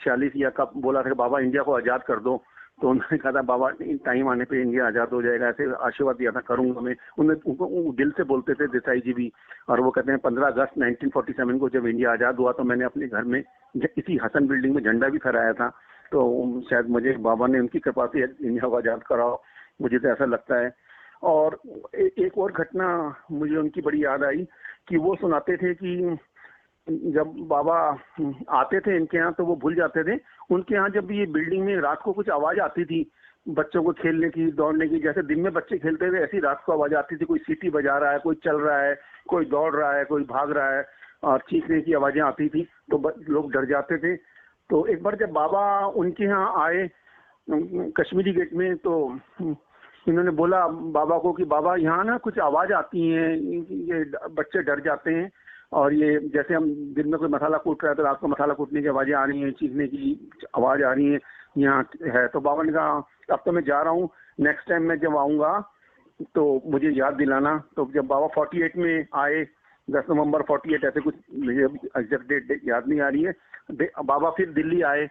46 या कब बोला था कि बाबा इंडिया को आज़ाद कर दो, तो उन्होंने कहा था बाबा टाइम आने पे इंडिया आज़ाद हो जाएगा, ऐसे आशीर्वाद दिया था करूंगा मैं। उनको दिल से बोलते थे देसाई जी भी। और वो कहते हैं 15 अगस्त 1947 को जब इंडिया आज़ाद हुआ तो मैंने अपने घर में इसी हसन बिल्डिंग में झंडा भी फहराया था। तो शायद मुझे बाबा ने उनकी कृपा से इंडिया को आज़ाद कराओ, मुझे तो ऐसा लगता है। और एक और घटना मुझे उनकी बड़ी याद आई कि वो सुनाते थे कि जब बाबा आते थे इनके यहाँ तो वो भूल जाते थे। उनके यहाँ जब ये बिल्डिंग में रात को कुछ आवाज आती थी बच्चों को खेलने की, दौड़ने की, जैसे दिन में बच्चे खेलते थे ऐसी रात को आवाज आती थी। कोई सीटी बजा रहा है, कोई चल रहा है, कोई दौड़ रहा है, कोई भाग रहा है और चीखने की आवाजें आती थी तो लोग डर जाते थे। तो एक बार जब बाबा उनके यहाँ आए कश्मीरी गेट में, तो इन्होंने बोला बाबा को कि बाबा यहाँ ना कुछ आवाज आती है, ये बच्चे डर जाते हैं और ये जैसे हम दिन में कोई मसाला कूट रहा है तो रात को मसाला कूटने की आवाजें आ रही हैं, चीखने की आवाज आ रही है यहाँ है। तो बाबा ने कहा अब तो मैं जा रहा हूँ, नेक्स्ट टाइम मैं जब आऊँगा तो मुझे याद दिलाना। तो जब बाबा 48 में आए, 10 नवंबर 48, ऐसे कुछ मुझे एग्जैक्ट डेट याद नहीं आ रही है, बाबा फिर दिल्ली आए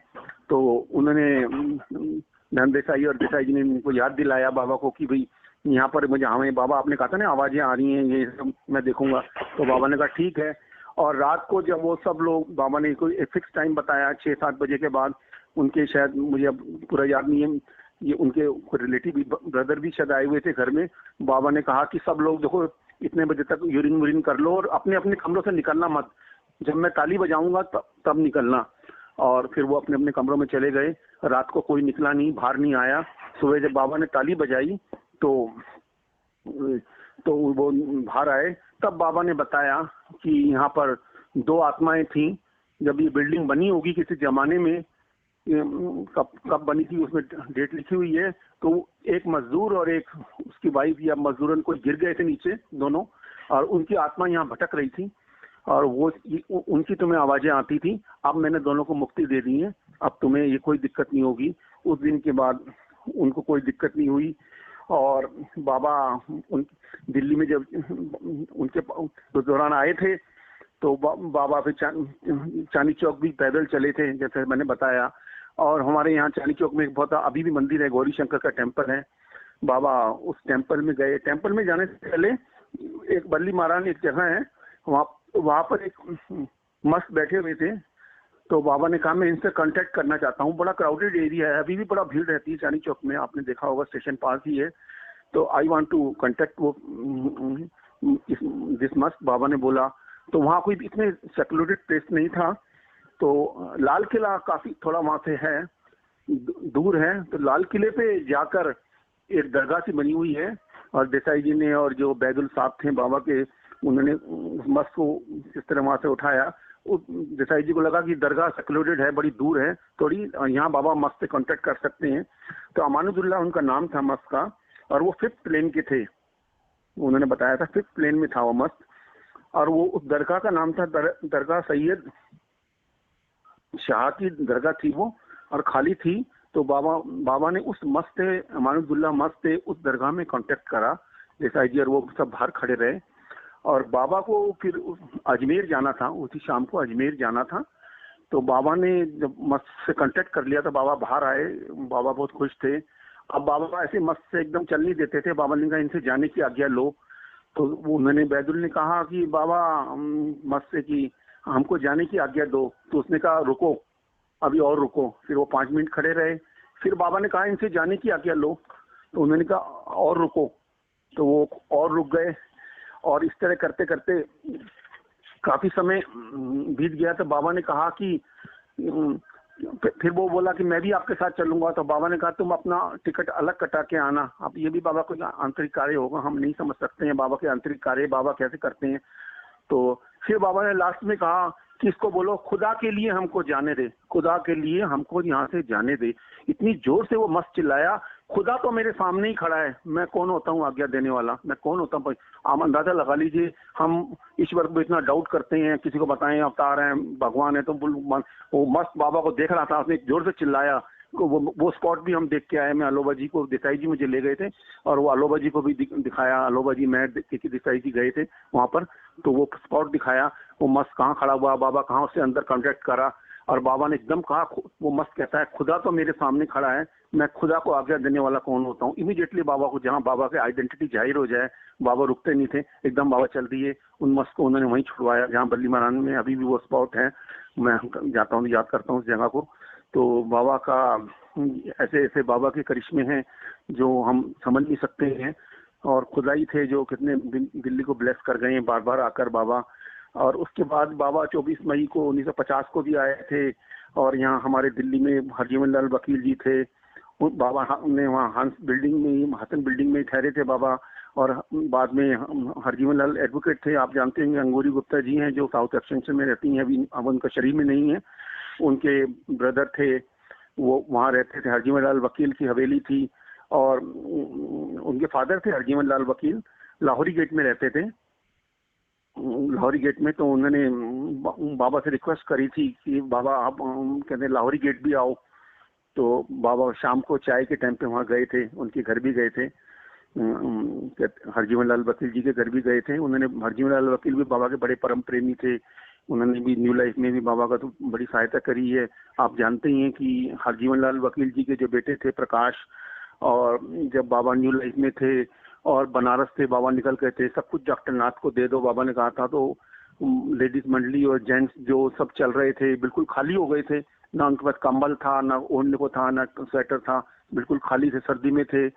तो उन्होंने धन देसाई और देसाई जी ने उनको याद दिलाया बाबा को कि भाई यहाँ पर मुझे हमें बाबा आपने कहा था ना आवाजें आ रही हैं, ये सब मैं देखूंगा। तो बाबा ने कहा ठीक है। और रात को जब वो सब लोग, बाबा ने कोई एक फिक्स टाइम बताया 6-7 बजे के बाद, उनके शायद मुझे अब पूरा याद नहीं है, ये उनके रिलेटिव भी ब्रदर भी शायद आए हुए थे घर में। बाबा ने कहा कि सब लोग देखो इतने बजे तक यूरिन वूरिन कर लो और अपने अपने कमरों से निकलना मत, जब मैं ताली बजाऊंगा तब निकलना। और फिर वो अपने अपने कमरों में चले गए। रात को कोई निकला नहीं, बाहर नहीं आया। सुबह जब बाबा ने ताली बजाई तो वो बाहर आए। तब बाबा ने बताया कि यहाँ पर 2 आत्माएं थी। जब ये बिल्डिंग बनी होगी किसी जमाने में, कब बनी थी उसमें डेट लिखी हुई है, तो एक मजदूर और एक उसकी वाइफ या मजदूरन को गिर गए थे नीचे दोनों, और उनकी आत्मा यहाँ भटक रही थी और वो उनकी तुम्हें आवाजें आती थी। अब मैंने दोनों को मुक्ति दे दी है, अब तुम्हें ये कोई दिक्कत नहीं होगी। उस दिन के बाद उनको कोई दिक्कत नहीं हुई। और बाबा दिल्ली में जब उनके दौरान आए थे तो बाबा फिर चांदनी चौक भी पैदल चले थे, जैसे मैंने बताया। और हमारे यहाँ चांदनी चौक में एक बहुत अभी भी मंदिर है, गौरी शंकर का टेम्पल है। बाबा उस टेम्पल में गए। टेम्पल में जाने से पहले एक बल्ली महाराज एक जगह है, वहाँ पर एक मस्त बैठे हुए थे। तो बाबा ने कहा मैं इनसे कांटेक्ट करना चाहता हूँ। बड़ा क्राउडेड एरिया है, अभी भी बड़ा भीड़ रहती है चांदनी चौक में, आपने देखा होगा, स्टेशन पास ही है। तो आई वांट टू कांटेक्ट वो दिस मस्ट, बाबा ने बोला। तो वहाँ कोई इतने सेक्लूडेड प्लेस नहीं था। तो लाल किला काफी थोड़ा वहाँ से है, दूर है। तो लाल किले पे जाकर एक दरगाह सी बनी हुई है, और देसाई जी ने और जो बैदुल साहब थे बाबा के, उन्होंने उस मस्त को इस तरह वहां से उठाया। देसाई जी को लगा कि दरगाह सेक्लूडेड है, बड़ी दूर है थोड़ी, यहाँ बाबा मस्त से कांटेक्ट कर सकते हैं। तो अमानुद्दौला उनका नाम था मस्त का, और वो 5th प्लेन के थे, उन्होंने बताया था 5th प्लेन में था वो मस्त। और वो उस दरगाह का नाम था दरगाह सैयद शाह की दरगाह थी वो, और खाली थी। तो बाबा ने उस मस्त अमानुद्दौला मस्त उस दरगाह में कांटेक्ट करा, देसाई जी और वो सब बाहर खड़े रहे। और बाबा को फिर अजमेर जाना था, उसी शाम को अजमेर जाना था। तो बाबा ने जब मस्त से कांटेक्ट कर लिया तो बाबा बाहर आए। बाबा बहुत खुश थे। अब बाबा ऐसे मस्त से एकदम चल नहीं देते थे। बाबा ने कहा इनसे जाने की आज्ञा लो। तो उन्होंने बैदुल ने कहा कि बाबा मस्त से कि हमको जाने की आज्ञा दो। तो उसने कहा रुको, अभी और रुको। फिर वो 5 मिनट खड़े रहे। फिर बाबा ने कहा इनसे जाने की आज्ञा लो। तो उन्होंने कहा और रुको। तो वो और रुक गए। और इस तरह करते करते काफी समय बीत गया। तो बाबा ने कहा कि फिर वो बोला कि मैं भी आपके साथ चलूंगा। तो बाबा ने कहा तुम अपना टिकट अलग कटा के आना। अब ये भी बाबा को आंतरिक कार्य होगा, हम नहीं समझ सकते हैं बाबा के आंतरिक कार्य बाबा कैसे करते हैं। तो फिर बाबा ने लास्ट में कहा कि इसको बोलो खुदा के लिए हमको जाने दे, खुदा के लिए हमको यहाँ से जाने दे। इतनी जोर से वो मस्त चिल्लाया, खुदा तो मेरे सामने ही खड़ा है, मैं कौन होता हूँ आज्ञा देने वाला, मैं कौन होता हूँ। आप अंदाजा लगा लीजिए, हम ईश्वर को इतना डाउट करते हैं, किसी को बताएं अवतार है भगवान है, तो वो मस्त बाबा को देख रहा था, उसने जोर से चिल्लाया। वो स्पॉट भी हम देख के आए। मैं अलोबा जी को, देसाई जी मुझे ले गए थे और वो अलोबा जी को भी दिखाया। अलोबा जी, मैं देसाई जी गए थे वहां पर, तो वो स्पॉट दिखाया। वो मस्त कहाँ खड़ा हुआ, बाबा कहाँ उससे अंदर कांटेक्ट करा। और बाबा ने एकदम कहा, वो मस्त कहता है खुदा तो मेरे सामने खड़ा है, मैं खुदा को आज्ञा देने वाला कौन होता हूँ। इमीडिएटली बाबा को, जहाँ बाबा की आइडेंटिटी जाहिर हो जाए, बाबा रुकते नहीं थे, एकदम बाबा चल दिए। उन मस्त को उन्होंने वहीं छुड़वाया जहाँ बल्ली महाराज में अभी भी वो स्पॉट है। मैं जाता हूँ, याद करता हूँ उस जगह को। तो बाबा का ऐसे ऐसे बाबा के करिश्मे हैं जो हम समझ नहीं सकते हैं। और खुदाई थे जो कितने दिल्ली को ब्लेस कर गए हैं बार बार आकर बाबा। और उसके बाद बाबा 24 मई को 1950 को भी आए थे, और यहाँ हमारे दिल्ली में हरजीवन लाल वकील जी थे। बाबा ने वहाँ हसन बिल्डिंग में ठहरे थे बाबा। और बाद में हरजीवन लाल एडवोकेट थे, आप जानते हैं अंगूरी गुप्ता जी हैं जो साउथ एक्सटेंशन में रहती हैं, अभी अब उनका शरीर में नहीं है। उनके ब्रदर थे, वो वहाँ रहते थे। हरजीवन लाल वकील की हवेली थी, और उनके फादर थे हरजीवन लाल वकील, लाहौरी गेट में रहते थे। लाहौरी गेट में तो उन्होंने बाबा से रिक्वेस्ट करी थी कि बाबा आप कहते लाहौरी गेट भी आओ। तो बाबा शाम को चाय के टाइम पे वहाँ गए थे, उनके घर भी गए थे, हरजीवन लाल वकील जी के घर भी गए थे। उन्होंने, हरजीवन लाल वकील भी बाबा के बड़े परम प्रेमी थे। उन्होंने भी न्यू लाइफ में भी बाबा का तो बड़ी सहायता करी है। आप जानते ही हैं कि हरजीवन लाल वकील जी के जो बेटे थे प्रकाश, और जब बाबा न्यू लाइफ में थे और बनारस से बाबा निकल गए थे, सब कुछ डॉक्टर नाथ को दे दो बाबा ने कहा था। तो लेडीज मंडली और जेंट्स जो सब चल रहे थे बिल्कुल खाली हो गए थे, ना उनके पास कंबल था, ना ओढ़ने को था, ना स्वेटर था, बिल्कुल खाली थे, सर्दी में थे।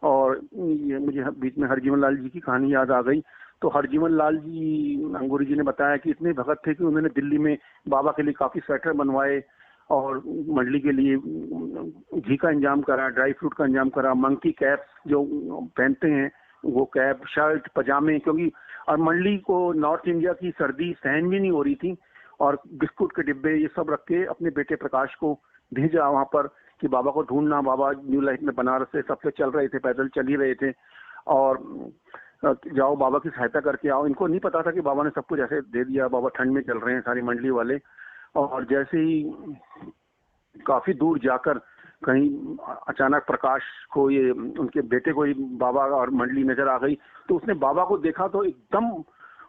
और ये मुझे बीच में हरजीवन लाल जी की कहानी याद आ गई। तो हरजीवन लाल जी अंगूरी जी ने बताया कि इतने भगत थे कि उन्होंने दिल्ली में बाबा के लिए काफी स्वेटर बनवाए और मंडली के लिए घी का इंतजाम करा, ड्राई फ्रूट का इंतजाम करा, मंकी कैप जो पहनते हैं वो कैप, शर्ट, पजामे, क्योंकि और मंडली को नॉर्थ इंडिया की सर्दी सहन भी नहीं हो रही थी, और बिस्कुट के डिब्बे ये सब रख के अपने बेटे प्रकाश को भेजा वहां पर कि बाबा को ढूंढना। बाबा न्यू लाइफ में बनारस से सबसे चल रहे थे, पैदल चल ही रहे थे, और जाओ बाबा की सहायता करके आओ। इनको नहीं पता था कि बाबा ने सब कुछ ऐसे दे दिया, बाबा ठंड में चल रहे हैं सारी मंडली वाले। और जैसे ही काफी दूर जाकर कहीं अचानक प्रकाश को ये उनके बेटे को ही बाबा और मंडली नजर आ गई, तो उसने बाबा को देखा तो एकदम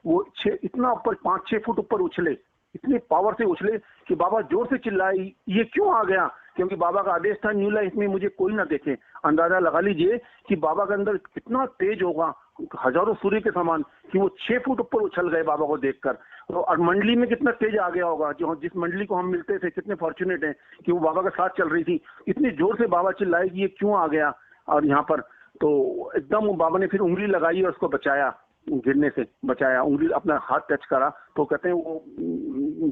वो इतना ऊपर 5-6 फुट ऊपर उछले, इतनी पावर से उछले कि बाबा जोर से चिल्लाए, ये क्यों आ गया? क्योंकि बाबा का आदेश था न्यू लाइफ में मुझे कोई ना देखे। अंदाजा लगा लीजिए कि बाबा के अंदर कितना तेज होगा, हजारों सूर्य के समान, कि वो 6 फुट ऊपर उछल गए बाबा को देखकर। तो और मंडली में कितना तेज आ गया होगा, जो जिस मंडली को हम मिलते थे, कितने फॉर्चुनेट हैं कि वो बाबा के साथ चल रही थी। इतनी जोर से बाबा चिल्लाए कि ये क्यों आ गया और यहाँ पर, तो एकदम बाबा ने फिर उंगली लगाई और उसको बचाया, गिरने से बचाया, उंगली अपना हाथ टच करा तो कहते हैं वो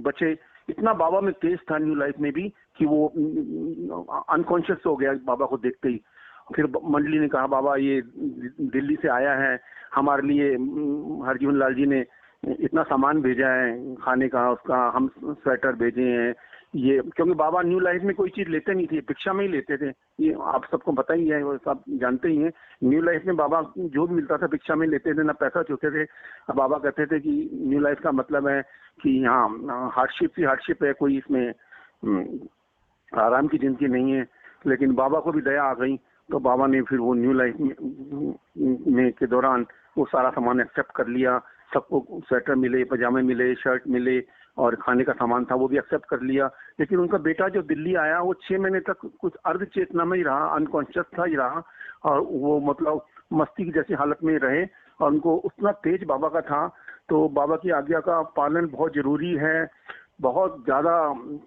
बचे। इतना बाबा में तेज था न्यू लाइफ में भी कि वो अनकॉन्शियस हो गया बाबा को देखते ही। फिर मंडली ने कहा बाबा ये दिल्ली से आया है, हमारे लिए हरजीवन लाल जी ने इतना सामान भेजा है खाने का, उसका हम स्वेटर भेजे हैं ये, क्योंकि बाबा न्यू लाइफ में कोई चीज लेते नहीं थे, भिक्षा में ही लेते थे, ये आप सबको पता ही है, वो सब जानते ही हैं। न्यू लाइफ में बाबा जो भी मिलता था भिक्षा में लेते थे, ना पैसा चुके थे। बाबा कहते थे कि न्यू लाइफ का मतलब है कि यहाँ हार्डशिप ही हार्डशिप है, कोई इसमें आराम की जिंदगी नहीं है। लेकिन बाबा को भी दया आ गई, तो बाबा ने फिर वो न्यू लाइफ में के दौरान वो सारा सामान एक्सेप्ट कर लिया। सबको स्वेटर मिले, पजामे मिले, शर्ट मिले, और खाने का सामान था वो भी एक्सेप्ट कर लिया। लेकिन उनका बेटा जो दिल्ली आया वो 6 महीने तक कुछ अर्ध चेतना में ही रहा, अनकॉन्शियस था ही रहा, और वो मतलब मस्ती की जैसी हालत में रहे, और उनको उतना तेज बाबा का था। तो बाबा की आज्ञा का पालन बहुत जरूरी है, बहुत ज्यादा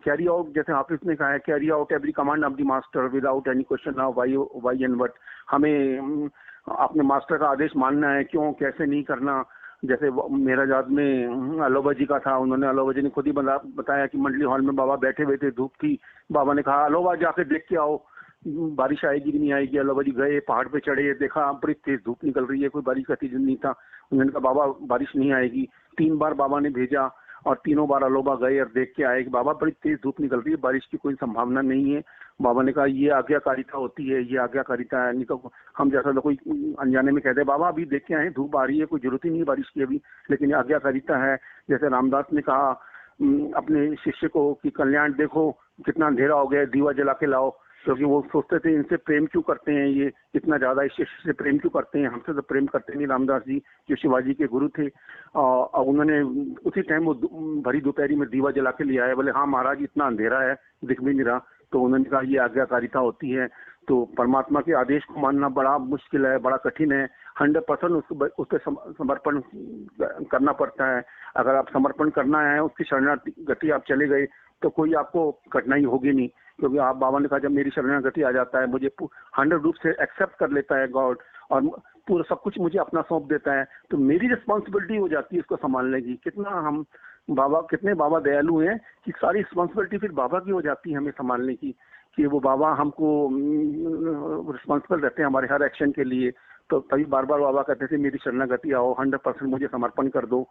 कैरी आउट, जैसे हाफिज ने कहा है, carry out every command of the master without any question of why and what. हमें अपने मास्टर का आदेश मानना है, क्यों कैसे नहीं करना। जैसे मेरा याद में अलोबा जी का था, उन्होंने अलोबा जी ने खुद ही बताया कि मंडली हॉल में बाबा बैठे हुए थे, धूप थी, बाबा ने कहा अलोबा जाके देख के आओ बारिश आएगी कि नहीं आएगी। अलोबा जी गए, पहाड़ पे चढ़े, देखा बड़ी तेज धूप निकल रही है, कोई बारिश का सीजन नहीं था। उन्होंने कहा बाबा बारिश नहीं आएगी। 3 बार बाबा ने भेजा, और तीनों बार अलोबा गए और देख के आए कि बाबा बड़ी तेज धूप निकल रही है, बारिश की कोई संभावना नहीं है। बाबा ने कहा ये आज्ञाकारिता होती है, ये आज्ञाकारिता है, नहीं तो हम जैसा कोई अनजाने में कहते हैं बाबा अभी देख के आए, धूप आ रही है, कोई जरूरत ही नहीं बारिश की अभी, लेकिन ये आज्ञाकारिता है। जैसे रामदास ने कहा अपने शिष्य को कि कल्याण देखो कितना अंधेरा हो गया, दीवा जला के लाओ, क्योंकि वो सोचते थे इनसे प्रेम क्यों करते हैं, ये इतना ज्यादा इस शिष्य से प्रेम क्यों करते हैं, हमसे तो प्रेम करते नहीं। रामदास जी जो शिवाजी के गुरु थे, और उन्होंने उसी टाइम वो भरी दोपहरी में दीवा जला के ले आए। बोले हाँ महाराज इतना अंधेरा है, दिख भी नहीं रहा। तो उन्होंने कहा ये आज्ञाकारिता होती है। तो परमात्मा के आदेश को मानना बड़ा मुश्किल है, बड़ा कठिन है, 100% उस पर समर्पण करना पड़ता है। अगर आप समर्पण करना है, उसकी शरणागति आप चले गए तो कोई आपको कठिनाई होगी नहीं, क्योंकि आप बाबा ने कहा जब मेरी शरणागति आ जाता है, मुझे 100 रूप से एक्सेप्ट कर लेता है गॉड, और पूरा सब कुछ मुझे अपना सौंप देता है, तो मेरी रिस्पॉन्सिबिलिटी हो जाती है इसको संभालने की। कितने बाबा दयालु हैं कि सारी रिस्पॉन्सिबिलिटी फिर बाबा की हो जाती है हमें संभालने की, कि वो बाबा हमको रिस्पॉन्सिबल रहते हैं हमारे हर एक्शन के लिए। तो तभी बार बार बाबा कहते थे मेरी शरणागति आओ, 100% मुझे समर्पण कर दो।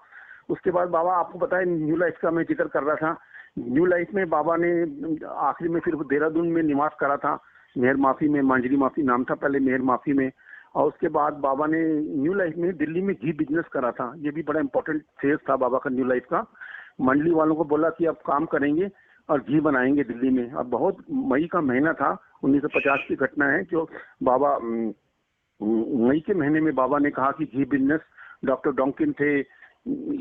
उसके बाद बाबा, आपको पता है न्यू लाइफ का मैं जिक्र कर रहा था, न्यू लाइफ में बाबा ने आखिरी में फिर देहरादून में निवास करा था, मेहर माफी में, मांजरी माफी नाम था पहले, मेहर माफी में। और उसके बाद बाबा ने न्यू लाइफ में दिल्ली में घी बिजनेस करा था। ये भी बड़ा इंपॉर्टेंट फेज था बाबा का न्यू लाइफ का। मंडली वालों को बोला कि अब काम करेंगे और घी बनाएंगे दिल्ली में। अब बहुत मई का महीना था, 1950 की घटना है, जो बाबा मई के महीने में बाबा ने कहा कि घी बिजनेस, डॉक्टर डॉन्किन थे,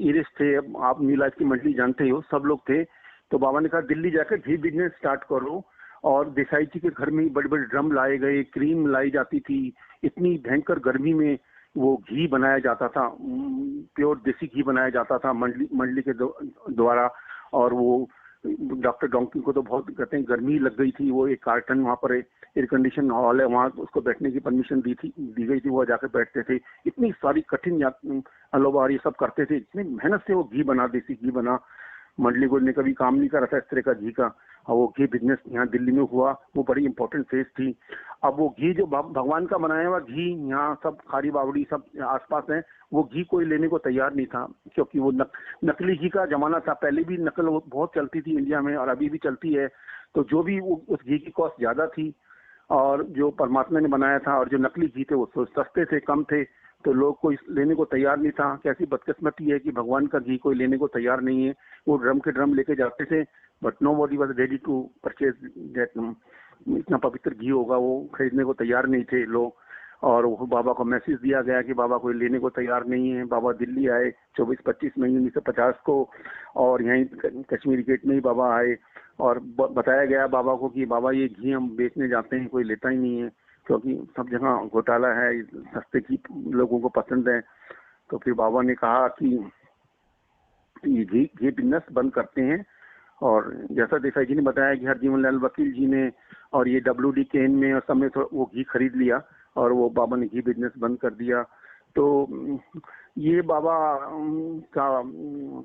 इरिस थे, आप न्यू लाइफ की मंडली जानते हो, सब लोग थे। तो बाबा ने कहा दिल्ली जाकर घी बिजनेस स्टार्ट करो। और देसाई जी के घर में ही बड़े बड़े ड्रम लाए गए, क्रीम लाई जाती थी, इतनी भयंकर गर्मी में वो घी बनाया जाता था, प्योर देसी घी बनाया जाता था मंडली के द्वारा। और वो डॉक्टर डोंकी को तो बहुत कहते हैं गर्मी लग गई थी, वो एक कार्टन वहाँ पर एयर कंडीशन हॉल है, वहाँ उसको बैठने की परमिशन दी गई थी, वो जाकर बैठते थे। इतनी सारी कठिन अलोबार ये सब करते थे, इतनी मेहनत से वो घी बना, देसी घी बना। मंडली गोल्ड ने कभी काम नहीं करा था इस तरह का घी का, और वो घी बिजनेस यहाँ दिल्ली में हुआ, वो बड़ी इंपॉर्टेंट फेज थी। अब वो घी जो भगवान का बनाया हुआ घी, यहाँ सब खारी बावड़ी सब आसपास है, वो घी कोई लेने को तैयार नहीं था, क्योंकि वो नकली घी का जमाना था। पहले भी नकल बहुत चलती थी इंडिया में और अभी भी चलती है। तो जो भी उस घी की कॉस्ट ज्यादा थी, और जो परमात्मा ने बनाया था, और जो नकली घी थे वो सस्ते थे, कम थे, तो लोग कोई लेने को तैयार नहीं था। कैसी बदकिस्मती है कि भगवान का घी कोई लेने को तैयार नहीं है। वो ड्रम के ड्रम लेके जाते थे, but nobody was ready to purchase that. इतना पवित्र घी होगा वो खरीदने को तैयार नहीं थे लोग। और वो बाबा को मैसेज दिया गया कि बाबा कोई लेने को तैयार नहीं है। बाबा दिल्ली आए 24-25 मई 1950 को, और यहीं कश्मीरी गेट में ही बाबा आए, और बताया गया बाबा को कि बाबा ये घी हम बेचने जाते हैं, कोई लेता ही नहीं है, क्योंकि सब जगह घोटाला है, सस्ते घी लोगों को पसंद है। तो फिर बाबा ने कहा कि घी बिजनेस बंद करते हैं। और जैसा देसाई जी ने बताया कि हरजीवन लाल वकील जी ने और ये WD केन में और सब में वो घी खरीद लिया, और वो बाबा ने घी बिजनेस बंद कर दिया। तो ये बाबा का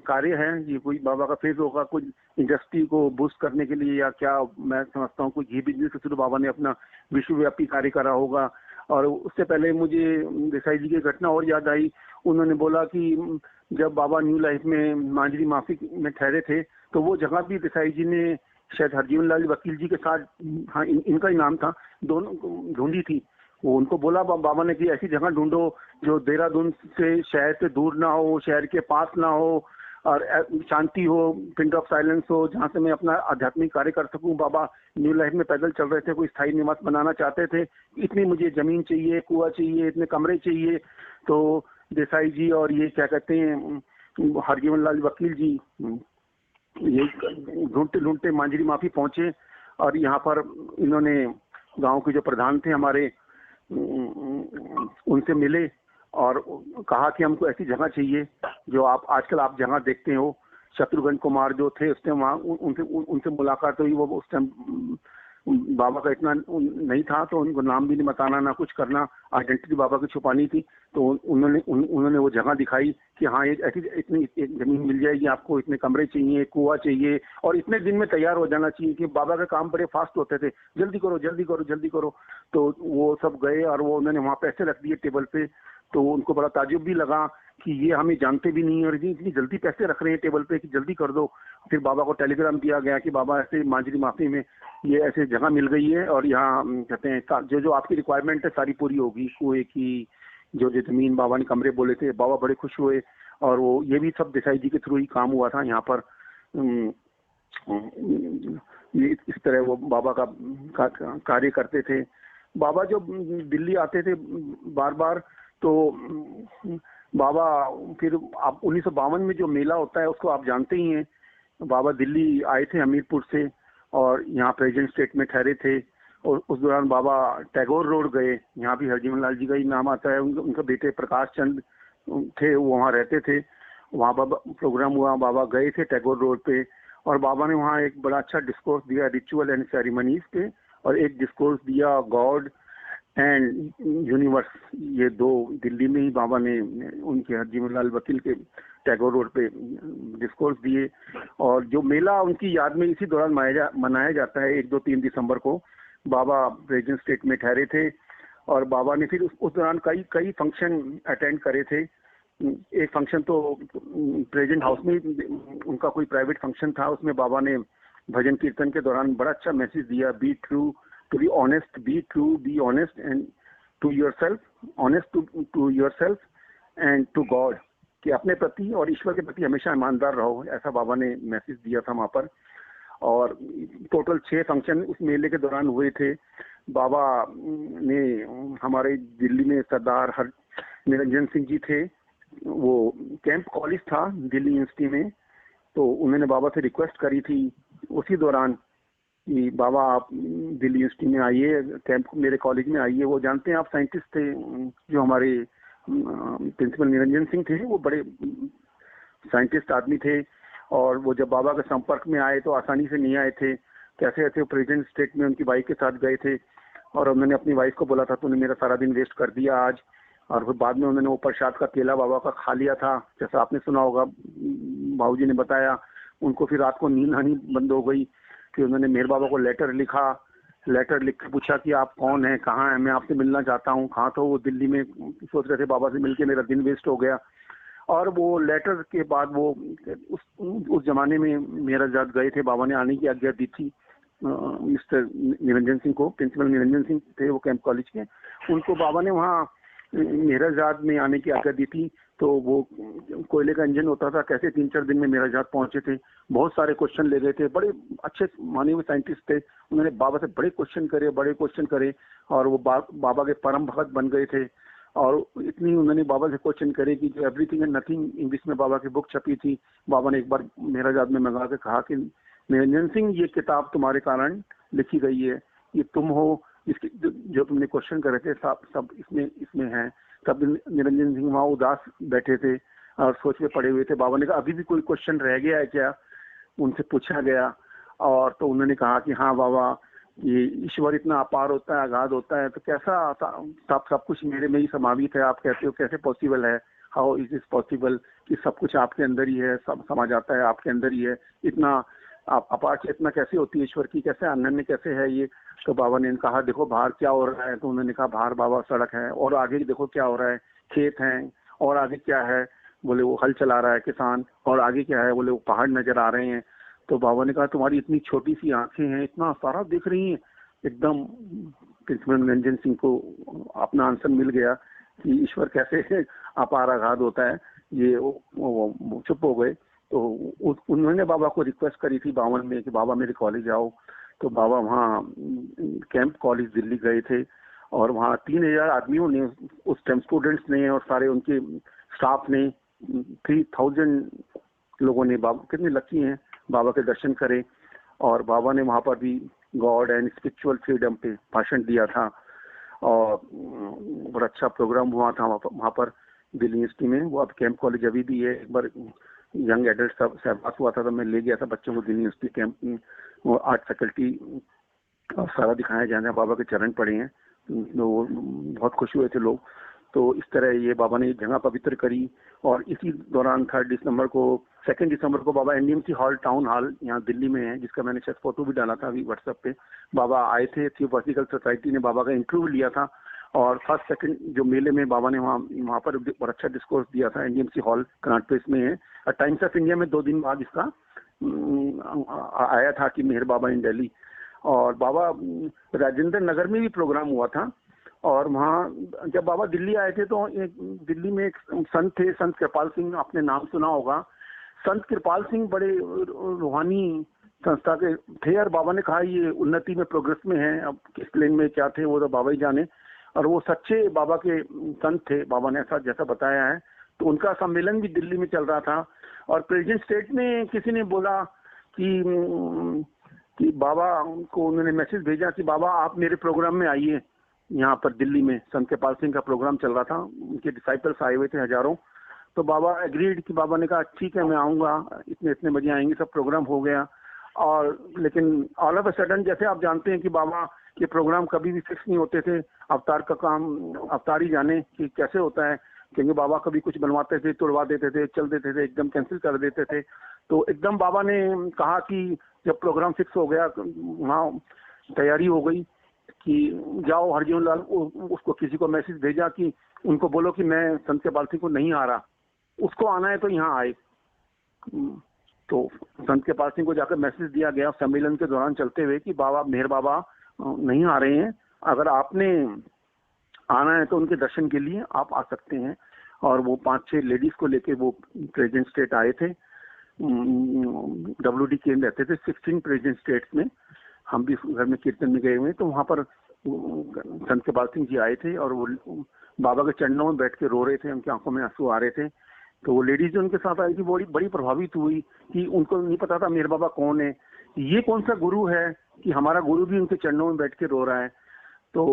कार्य है, ये कोई बाबा का फेज होगा, कुछ इंडस्ट्री को बूस्ट करने के लिए या क्या, मैं समझता हूँ कोई घी बिजनेस से शुरू बाबा ने अपना विश्वव्यापी कार्य करा होगा। और उससे पहले मुझे देसाई जी की घटना और याद आई। उन्होंने बोला कि जब बाबा न्यू लाइफ में मांजरी माफी में ठहरे थे, तो वो जगह भी देसाई जी ने शायद हरजीवन लाल वकील जी के साथ, हाँ इनका ही नाम था, दोनों ढूंढी थी। वो उनको बोला बाबा ने कि ऐसी जगह ढूंढो जो देहरादून से, शहर से दूर ना हो, शहर के पास ना हो, और शांति हो, पिंड ऑफ साइलेंस हो, जहाँ से मैं अपना आध्यात्मिक कार्य कर सकूं। बाबा न्यू लाइफ में पैदल चल रहे थे, कोई स्थायी निवास बनाना चाहते थे। इतनी मुझे जमीन चाहिए, कुआं चाहिए, इतने कमरे चाहिए। तो देसाई जी और ये क्या कहते हैं हरजीवन लाल वकील जी ये ढूंढते ढूंढते मांजरी माफी पहुंचे, और यहाँ पर इन्होंने गांव के जो प्रधान थे हमारे, उनसे मिले और कहा कि हमको ऐसी जगह चाहिए जो आजकल आप जगह देखते हो। शत्रुघ्न कुमार जो थे उस टाइम वहाँ, उनसे मुलाकात हुई। वो उस टाइम बाबा का इतना नहीं था, तो उनको नाम भी नहीं बताना, ना कुछ करना, आइडेंटिटी बाबा की छुपानी थी। तो उन्होंने वो जगह दिखाई कि हाँ ऐसी इतनी जमीन मिल जाएगी आपको, इतने कमरे चाहिए, कुआं चाहिए, और इतने दिन में तैयार हो जाना चाहिए। कि बाबा का काम बड़े फास्ट होते थे, जल्दी करो जल्दी करो जल्दी करो। तो वो सब गए और वो उन्होंने वहाँ पैसे रख दिए टेबल पे। तो उनको बड़ा ताज्जुब भी लगा कि ये हमें जानते भी नहीं, और इतनी जल्दी पैसे रख रहे हैं टेबल पे कि जल्दी कर दो। फिर बाबा को टेलीग्राम दिया गया कि बाबा ऐसे मांजरी माफी में ये ऐसे जगह मिल गई है, और यहाँ कहते हैं जो आपकी रिक्वायरमेंट है सारी पूरी होगी। कुएं की जो जमीन, बाबा ने कमरे बोले थे, बाबा बड़े खुश हुए। और वो ये भी सब देसाई जी के थ्रू ही काम हुआ था यहाँ पर। ये इस तरह वो बाबा का कार्य करते थे। बाबा जो दिल्ली आते थे बार बार, तो बाबा फिर आप 1952 में जो मेला होता है उसको आप जानते ही हैं। बाबा दिल्ली आए थे हमीरपुर से, और यहाँ प्रेजेंट स्टेट में ठहरे थे। और उस दौरान बाबा टैगोर रोड गए, यहाँ भी हरजीवन लाल जी का ही नाम आता है। उनके बेटे प्रकाश चंद थे, वो वहाँ रहते थे। वहाँ बाबा प्रोग्राम हुआ, बाबा गए थे टैगोर रोड पे, और बाबा ने वहाँ एक बड़ा अच्छा डिस्कोर्स दिया रिचुअल एंड सेरेमनीज पे, और एक डिस्कोर्स दिया गॉड एंड यूनिवर्स। ये दो दिल्ली में ही बाबा ने उनके हरजीवन लाल वकील के टैगोर रोड पे डिस्कोर्स दिए। और जो मेला उनकी याद में इसी दौरान मनाया जाता है 1, 2, 3 दिसंबर को। बाबा प्रेजेंट स्टेट में ठहरे थे, और बाबा ने फिर उस दौरान कई फंक्शन अटेंड करे थे। एक फंक्शन तो प्रेजेंट हाउस में उनका कोई प्राइवेट फंक्शन था, उसमें बाबा ने भजन कीर्तन के दौरान बड़ा अच्छा मैसेज दिया, be true, to be honest, be true, be honest and to yourself, honest to yourself and to God, कि अपने प्रति और ईश्वर के प्रति हमेशा ईमानदार रहो। ऐसा बाबा ने मैसेज दिया था वहाँ पर। और टोटल 6 फंक्शन उस मेले के दौरान हुए थे। बाबा ने हमारे दिल्ली में सरदार निरंजन सिंह जी थे, वो कैंप कॉलेज था दिल्ली यूनिवर्सिटी में, तो उन्होंने बाबा से रिक्वेस्ट करी थी उसी दौरान कि बाबा आप दिल्ली यूनिवर्सिटी में आइए, कैंप मेरे कॉलेज में आइए। वो जानते हैं आप साइंटिस्ट थे, जो हमारे प्रिंसिपल निरंजन सिंह थे, वो बड़े साइंटिस्ट आदमी थे। और वो जब बाबा के संपर्क में आए तो आसानी से नहीं आए थे, कैसे ऐसे प्रेजेंट स्टेट में उनकी वाइफ के साथ गए थे और उन्होंने अपनी वाइफ को बोला था तूने मेरा सारा दिन वेस्ट कर दिया आज। और फिर बाद में उन्होंने वो प्रसाद का केला बाबा का खा लिया था, जैसा आपने सुना होगा, भाऊजी ने बताया। उनको फिर रात को नींद आनी बंद हो गई। फिर उन्होंने मेहर बाबा को लेटर लिखा, लेटर लिख के पूछा कि आप कौन हैं, कहाँ हैं, मैं आपसे मिलना चाहता हूँ। कहाँ तो वो दिल्ली में, सोच रहे थे बाबा से मिलके मेरा दिन वेस्ट हो गया। और वो लेटर के बाद वो उस जमाने में मेरा जात गए थे, बाबा ने आने की आज्ञा दी थी मिस्टर निरंजन सिंह को, प्रिंसिपल निरंजन सिंह थे वो कैंप कॉलेज के, उनको बाबा ने वहाँ मेहराजाद में आने की आज्ञा दी थी। तो वो कोयले का इंजन होता था, कैसे 3-4 दिन में मेहराजाद पहुंचे थे। बहुत सारे क्वेश्चन ले गए थे, बड़े अच्छे माने हुए साइंटिस्ट थे। उन्होंने बाबा से बड़े क्वेश्चन करे और वो बाबा के परम भगत बन गए थे। और इतनी उन्होंने बाबा से क्वेश्चन करे कि जो एवरीथिंग एंड नथिंग इंग्लिश में बाबा की बुक छपी थी, बाबा ने एक बार मेहराजाद में मंगा के कहा कि निरंजन सिंह ये किताब तुम्हारे कारण लिखी गई है, ये तुम हो, इसकी जो तुमने क्वेश्चन करे थे सब इसमें है। तब निरंजन सिंह वहाँ उदास बैठे थे और सोच में पड़े हुए थे। बाबा ने कहा अभी भी कोई क्वेश्चन रह गया है क्या, उनसे पूछा गया। और तो उन्होंने कहा कि हाँ बाबा, ये ईश्वर इतना अपार होता है, अगाध होता है, तो कैसा सब कुछ मेरे में ही समावित है, आप कहते हो कैसे पॉसिबल है, हाउ इज इट पॉसिबल कि सब कुछ आपके अंदर ही है, सब समा जाता है आपके अंदर ही है, इतना अपार चेतना कैसे होती है ईश्वर की, कैसे अनन्य कैसे है ये। तो बाबा ने कहा देखो बाहर क्या हो रहा है, तो उन्होंने कहा बाहर बाबा सड़क है, और आगे देखो क्या हो रहा है, खेत हैं, और आगे क्या है, बोले वो हल चला रहा है किसान, और आगे क्या है, बोले वो पहाड़ नजर आ रहे हैं। तो बाबा ने कहा तुम्हारी इतनी छोटी सी आंखें हैं, इतना सारा देख रही हैं। एकदम प्रिंसिपल निरंजन सिंह को अपना आंसर मिल गया कि ईश्वर कैसे अपार अगाध होता है। ये वो चुप हो गए। तो उन्होंने बाबा को रिक्वेस्ट करी थी 52 में कि बाबा मेरे कॉलेज आओ। तो बाबा वहाँ कैंप कॉलेज दिल्ली गए थे और वहाँ 3000 आदमियों ने, उस टाइम स्टूडेंट्स ने और सारे उनके स्टाफ ने, 3000 लोगों ने, बाबा कितने लकी हैं, बाबा के दर्शन करे। और बाबा ने वहाँ पर भी गॉड एंड स्पिरिचुअल फ्रीडम पे भाषण दिया था और बड़ा अच्छा प्रोग्राम हुआ था वहाँ पर दिल्ली यूनिवर्सिटी में। वो अब कैंप कॉलेज अभी भी है। एक बार यंग एडल्ट सहवास हुआ था तो मैं ले गया था बच्चों को दिल्ली यूनिवर्सिटी कैंप में। वो आर्ट फैकल्टी सारा दिखाया जाना, बाबा के चरण पड़े हैं, तो बहुत खुश हुए थे लोग। तो इस तरह ये बाबा ने जगह पवित्र करी। और इसी दौरान 2 दिसंबर को बाबा एनडीएमसी हॉल, टाउन हॉल यहाँ दिल्ली में है, जिसका मैंने शायद फोटो भी डाला था अभी व्हाट्सएप पे। बाबा आए थे, थियोसॉफिकल सोसाइटी ने बाबा का इंटरव्यू लिया था और 1st, 2nd जो मेले में बाबा ने वहाँ पर बहुत अच्छा डिस्कोर्स दिया था। एनडीएमसी हॉल कनाट प्लेस में है। टाइम्स ऑफ इंडिया में 2 दिन बाद इसका आया था कि मेहर बाबा इन दिल्ली। और बाबा राजेंद्र नगर में भी प्रोग्राम हुआ था। और वहाँ जब बाबा दिल्ली आए थे तो दिल्ली में एक संत थे, संत कृपाल सिंह, आपने नाम सुना होगा। संत कृपाल सिंह बड़े रूहानी संस्था के थे और बाबा ने कहा ये उन्नति में, प्रोग्रेस में है। अब किस प्लेन में क्या थे वो तो बाबा ही जाने। और वो सच्चे बाबा के संत थे, बाबा ने ऐसा जैसा बताया है। तो उनका सम्मेलन भी दिल्ली में चल रहा था। और प्रेजेंट स्टेट में किसी ने बोला कि बाबा को, उन्होंने मैसेज भेजा कि बाबा आप मेरे प्रोग्राम में आइए। यहाँ पर दिल्ली में संत कृपाल सिंह का प्रोग्राम चल रहा था, उनके डिसाइपल्स आए हुए थे हजारों। तो बाबा एग्रीड कि बाबा ने कहा ठीक है मैं आऊँगा, इतने बजे आएंगे। सब प्रोग्राम हो गया। और लेकिन ऑल ऑफ अ सडन, जैसे आप जानते हैं कि बाबा के प्रोग्राम कभी भी फिक्स नहीं होते थे, अवतार का काम अवतार ही जाने कि कैसे होता है, क्योंकि बाबा कभी कुछ बनवाते थे, तोड़वा देते थे, चल देते थे, एकदम कैंसिल कर देते थे। तो एकदम बाबा ने कहा कि जब प्रोग्राम फिक्स हो गया, वहाँ तैयारी हो गई कि जाओ हरजीवन लाल, उसको किसी को मैसेज भेजा कि उनको बोलो कि मैं संत कृपाल सिंह को नहीं आ रहा, उसको आना है तो यहाँ आए। तो संत कृपाल सिंह को जाकर मैसेज दिया गया सम्मेलन के दौरान चलते हुए कि बाबा मेहर बाबा नहीं आ रहे हैं, अगर आपने आना है तो उनके दर्शन के लिए आप आ सकते हैं। और वो 5-6 लेडीज को लेके वो प्रेजेंट स्टेट आए थे। WD केम रहते थे 16 प्रेजेंट स्टेट्स में। हम भी घर में कीर्तन में गए हुए, तो वहाँ पर संत कृपाल सिंह जी आए थे और वो बाबा के चरणों में बैठ के रो रहे थे, उनकी आंखों में आंसू आ रहे थे। तो वो लेडीज जो उनके साथ आई थी बड़ी प्रभावित हुई कि उनको नहीं पता था मेरे बाबा कौन है, ये कौन सा गुरु है कि हमारा गुरु भी उनके चरणों में बैठ के रो रहा है। तो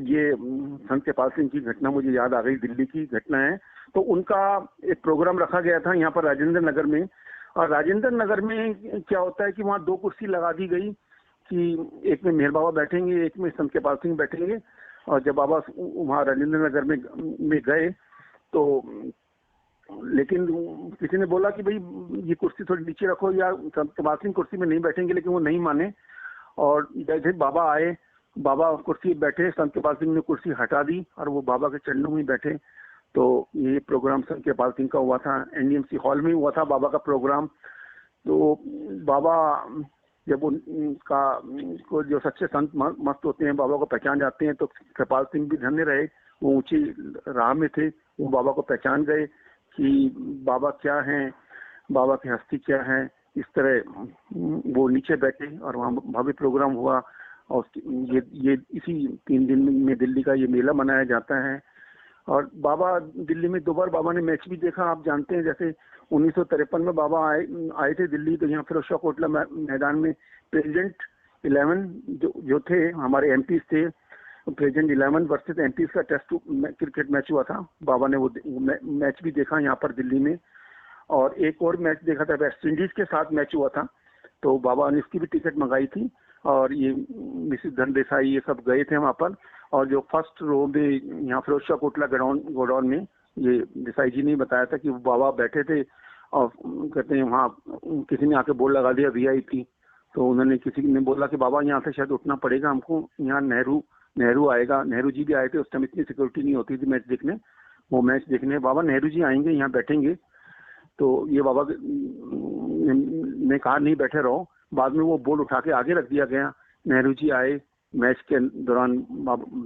ये संत कृपाल सिंह की घटना मुझे याद आ गई, दिल्ली की घटना है। तो उनका एक प्रोग्राम रखा गया था यहाँ पर राजेंद्र नगर में, और राजेंद्र नगर में क्या होता है कि वहाँ 2 कुर्सी लगा दी गई कि एक में मेहर बाबा बैठेंगे, एक में संत कृपाल सिंह बैठेंगे। और जब बाबा वहाँ राजेंद्र नगर में गए तो लेकिन किसी ने बोला कि भाई ये कुर्सी थोड़ी नीचे रखो, या संत कृपाल सिंह कुर्सी में नहीं बैठेंगे, लेकिन वो नहीं माने। और जैसे बाबा आए, बाबा कुर्सी बैठे, संत कृपाल सिंह ने कुर्सी हटा दी और वो बाबा के चरणों में बैठे। तो ये प्रोग्राम संत कृपाल सिंह का हुआ था, एनडीएमसी हॉल में हुआ था बाबा का प्रोग्राम। तो बाबा जब उनका को जो सच्चे संत मस्त होते हैं, बाबा को पहचान जाते हैं, तो कृपाल सिंह भी धन्य रहे, वो ऊंची राह में थे, वो बाबा को पहचान गए कि बाबा क्या हैं, बाबा की हस्ती क्या है। इस तरह वो नीचे बैठे और वहाँ भव्य प्रोग्राम हुआ। और ये इसी 3 दिन में दिल्ली का ये मेला मनाया जाता है। और बाबा दिल्ली में 2 बार बाबा ने मैच भी देखा, आप जानते हैं। जैसे 1953 में बाबा आए थे दिल्ली, तो यहाँ फिरोज शाह कोटला मैदान में प्रेसिडेंट 11 जो थे हमारे एमपीज थे, प्रेसिडेंट 11 वर्सेस एमपीज का टेस्ट क्रिकेट मैच हुआ था। बाबा ने वो मैच भी देखा यहाँ पर दिल्ली में। और एक और मैच देखा था, वेस्ट इंडीज के साथ मैच हुआ था, तो बाबा ने इसकी भी टिकट मंगाई थी। और ये मिसिस धन देसाई ये सब गए थे वहाँ पर। और जो फर्स्ट रो में यहाँ फिरोज शाह कोटला गोडाउन में, ये देसाई जी ने बताया था कि बाबा बैठे थे और कहते हैं वहाँ किसी ने आके बोर्ड लगा दिया वीआईपी। तो उन्होंने किसी ने बोला कि बाबा यहाँ से शायद उठना पड़ेगा हमको, यहाँ नेहरू आएगा। नेहरू जी भी आए थे उस टाइम, इतनी सिक्योरिटी नहीं होती थी मैच देखने। वो मैच देखने बाबा नेहरू जी आएंगे, यहाँ बैठेंगे। तो ये बाबा ने कहा नहीं बैठे रहो। बाद में वो बोर्ड उठा के आगे रख दिया गया। नेहरू जी आए, मैच के दौरान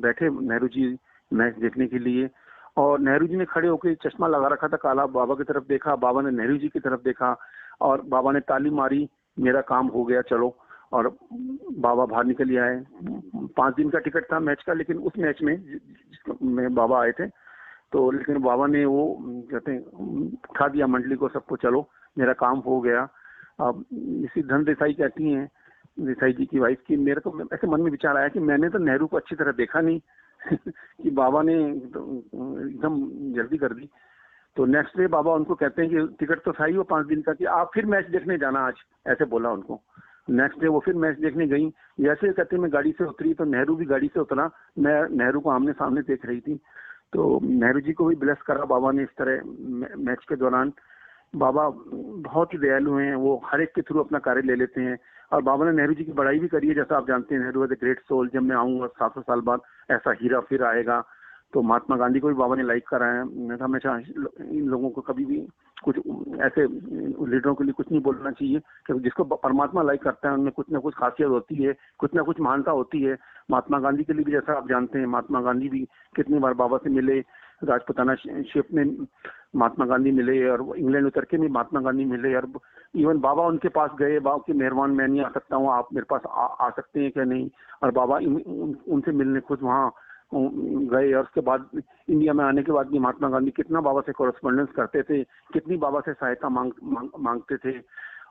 बैठे नेहरू जी मैच देखने के लिए। और नेहरू जी ने खड़े होकर चश्मा लगा रखा था काला, बाबा की तरफ देखा, बाबा ने नेहरू जी की तरफ देखा और बाबा ने ताली मारी, मेरा काम हो गया चलो। और बाबा बाहर निकल आए। 5 दिन का टिकट था मैच का, लेकिन उस मैच में बाबा आए थे। तो लेकिन बाबा ने वो कहते हैं उठा दिया मंडली को, सबको चलो मेरा काम हो गया। अब इसी धन देसाई कहती हैं, देसाई जी की वाइफ की, मेरे को ऐसे मन में विचार आया कि मैंने तो नेहरू को अच्छी तरह देखा नहीं कि बाबा ने एकदम जल्दी कर दी। तो नेक्स्ट डे बाबा उनको कहते हैं कि टिकट तो था ही वो 5 दिन का, कि आप फिर मैच देखने जाना आज, ऐसे बोला उनको। नेक्स्ट डे वो फिर मैच देखने गई। जैसे कहते मैं गाड़ी से उतरी तो नेहरू भी गाड़ी से उतरा, मैं नेहरू को आमने सामने देख रही थी। तो नेहरू जी को भी ब्लेस करा बाबा ने इस तरह मैच के दौरान। बाबा बहुत ही दयालु हैं, वो हर एक के थ्रू अपना कार्य ले लेते हैं। और बाबा ने नेहरू जी की बड़ाई भी करी है, जैसा आप जानते हैं Nehru is a great soul, जब मैं आऊंगा 700 साल बाद ऐसा हीरा फिर आएगा। तो महात्मा गांधी को भी बाबा ने लाइक करा है। मैं हमेशा इन लोगों को कभी भी कुछ ऐसे लीडरों के लिए कुछ नहीं बोलना चाहिए, क्योंकि जिसको परमात्मा लाइक करता है उनमें कुछ ना कुछ खासियत होती है, कुछ ना कुछ महानता होती है। महात्मा गांधी के लिए भी जैसा आप जानते हैं, महात्मा गांधी भी कितनी बार बाबा से मिले, राजपुताना शिप में महात्मा गांधी मिले, और इंग्लैंड उतर के भी महात्मा गांधी मिले। और इवन बाबा उनके पास गए, बाबा के मेहरबान मैं नहीं आ सकता हूँ, आप मेरे पास आ सकते हैं क्या नहीं। और बाबा उनसे मिलने खुद वहाँ गए। और उसके बाद इंडिया में आने के बाद भी महात्मा गांधी कितना बाबा से कॉरेस्पॉन्डेंस करते थे, कितनी बाबा से सहायता मांगते थे।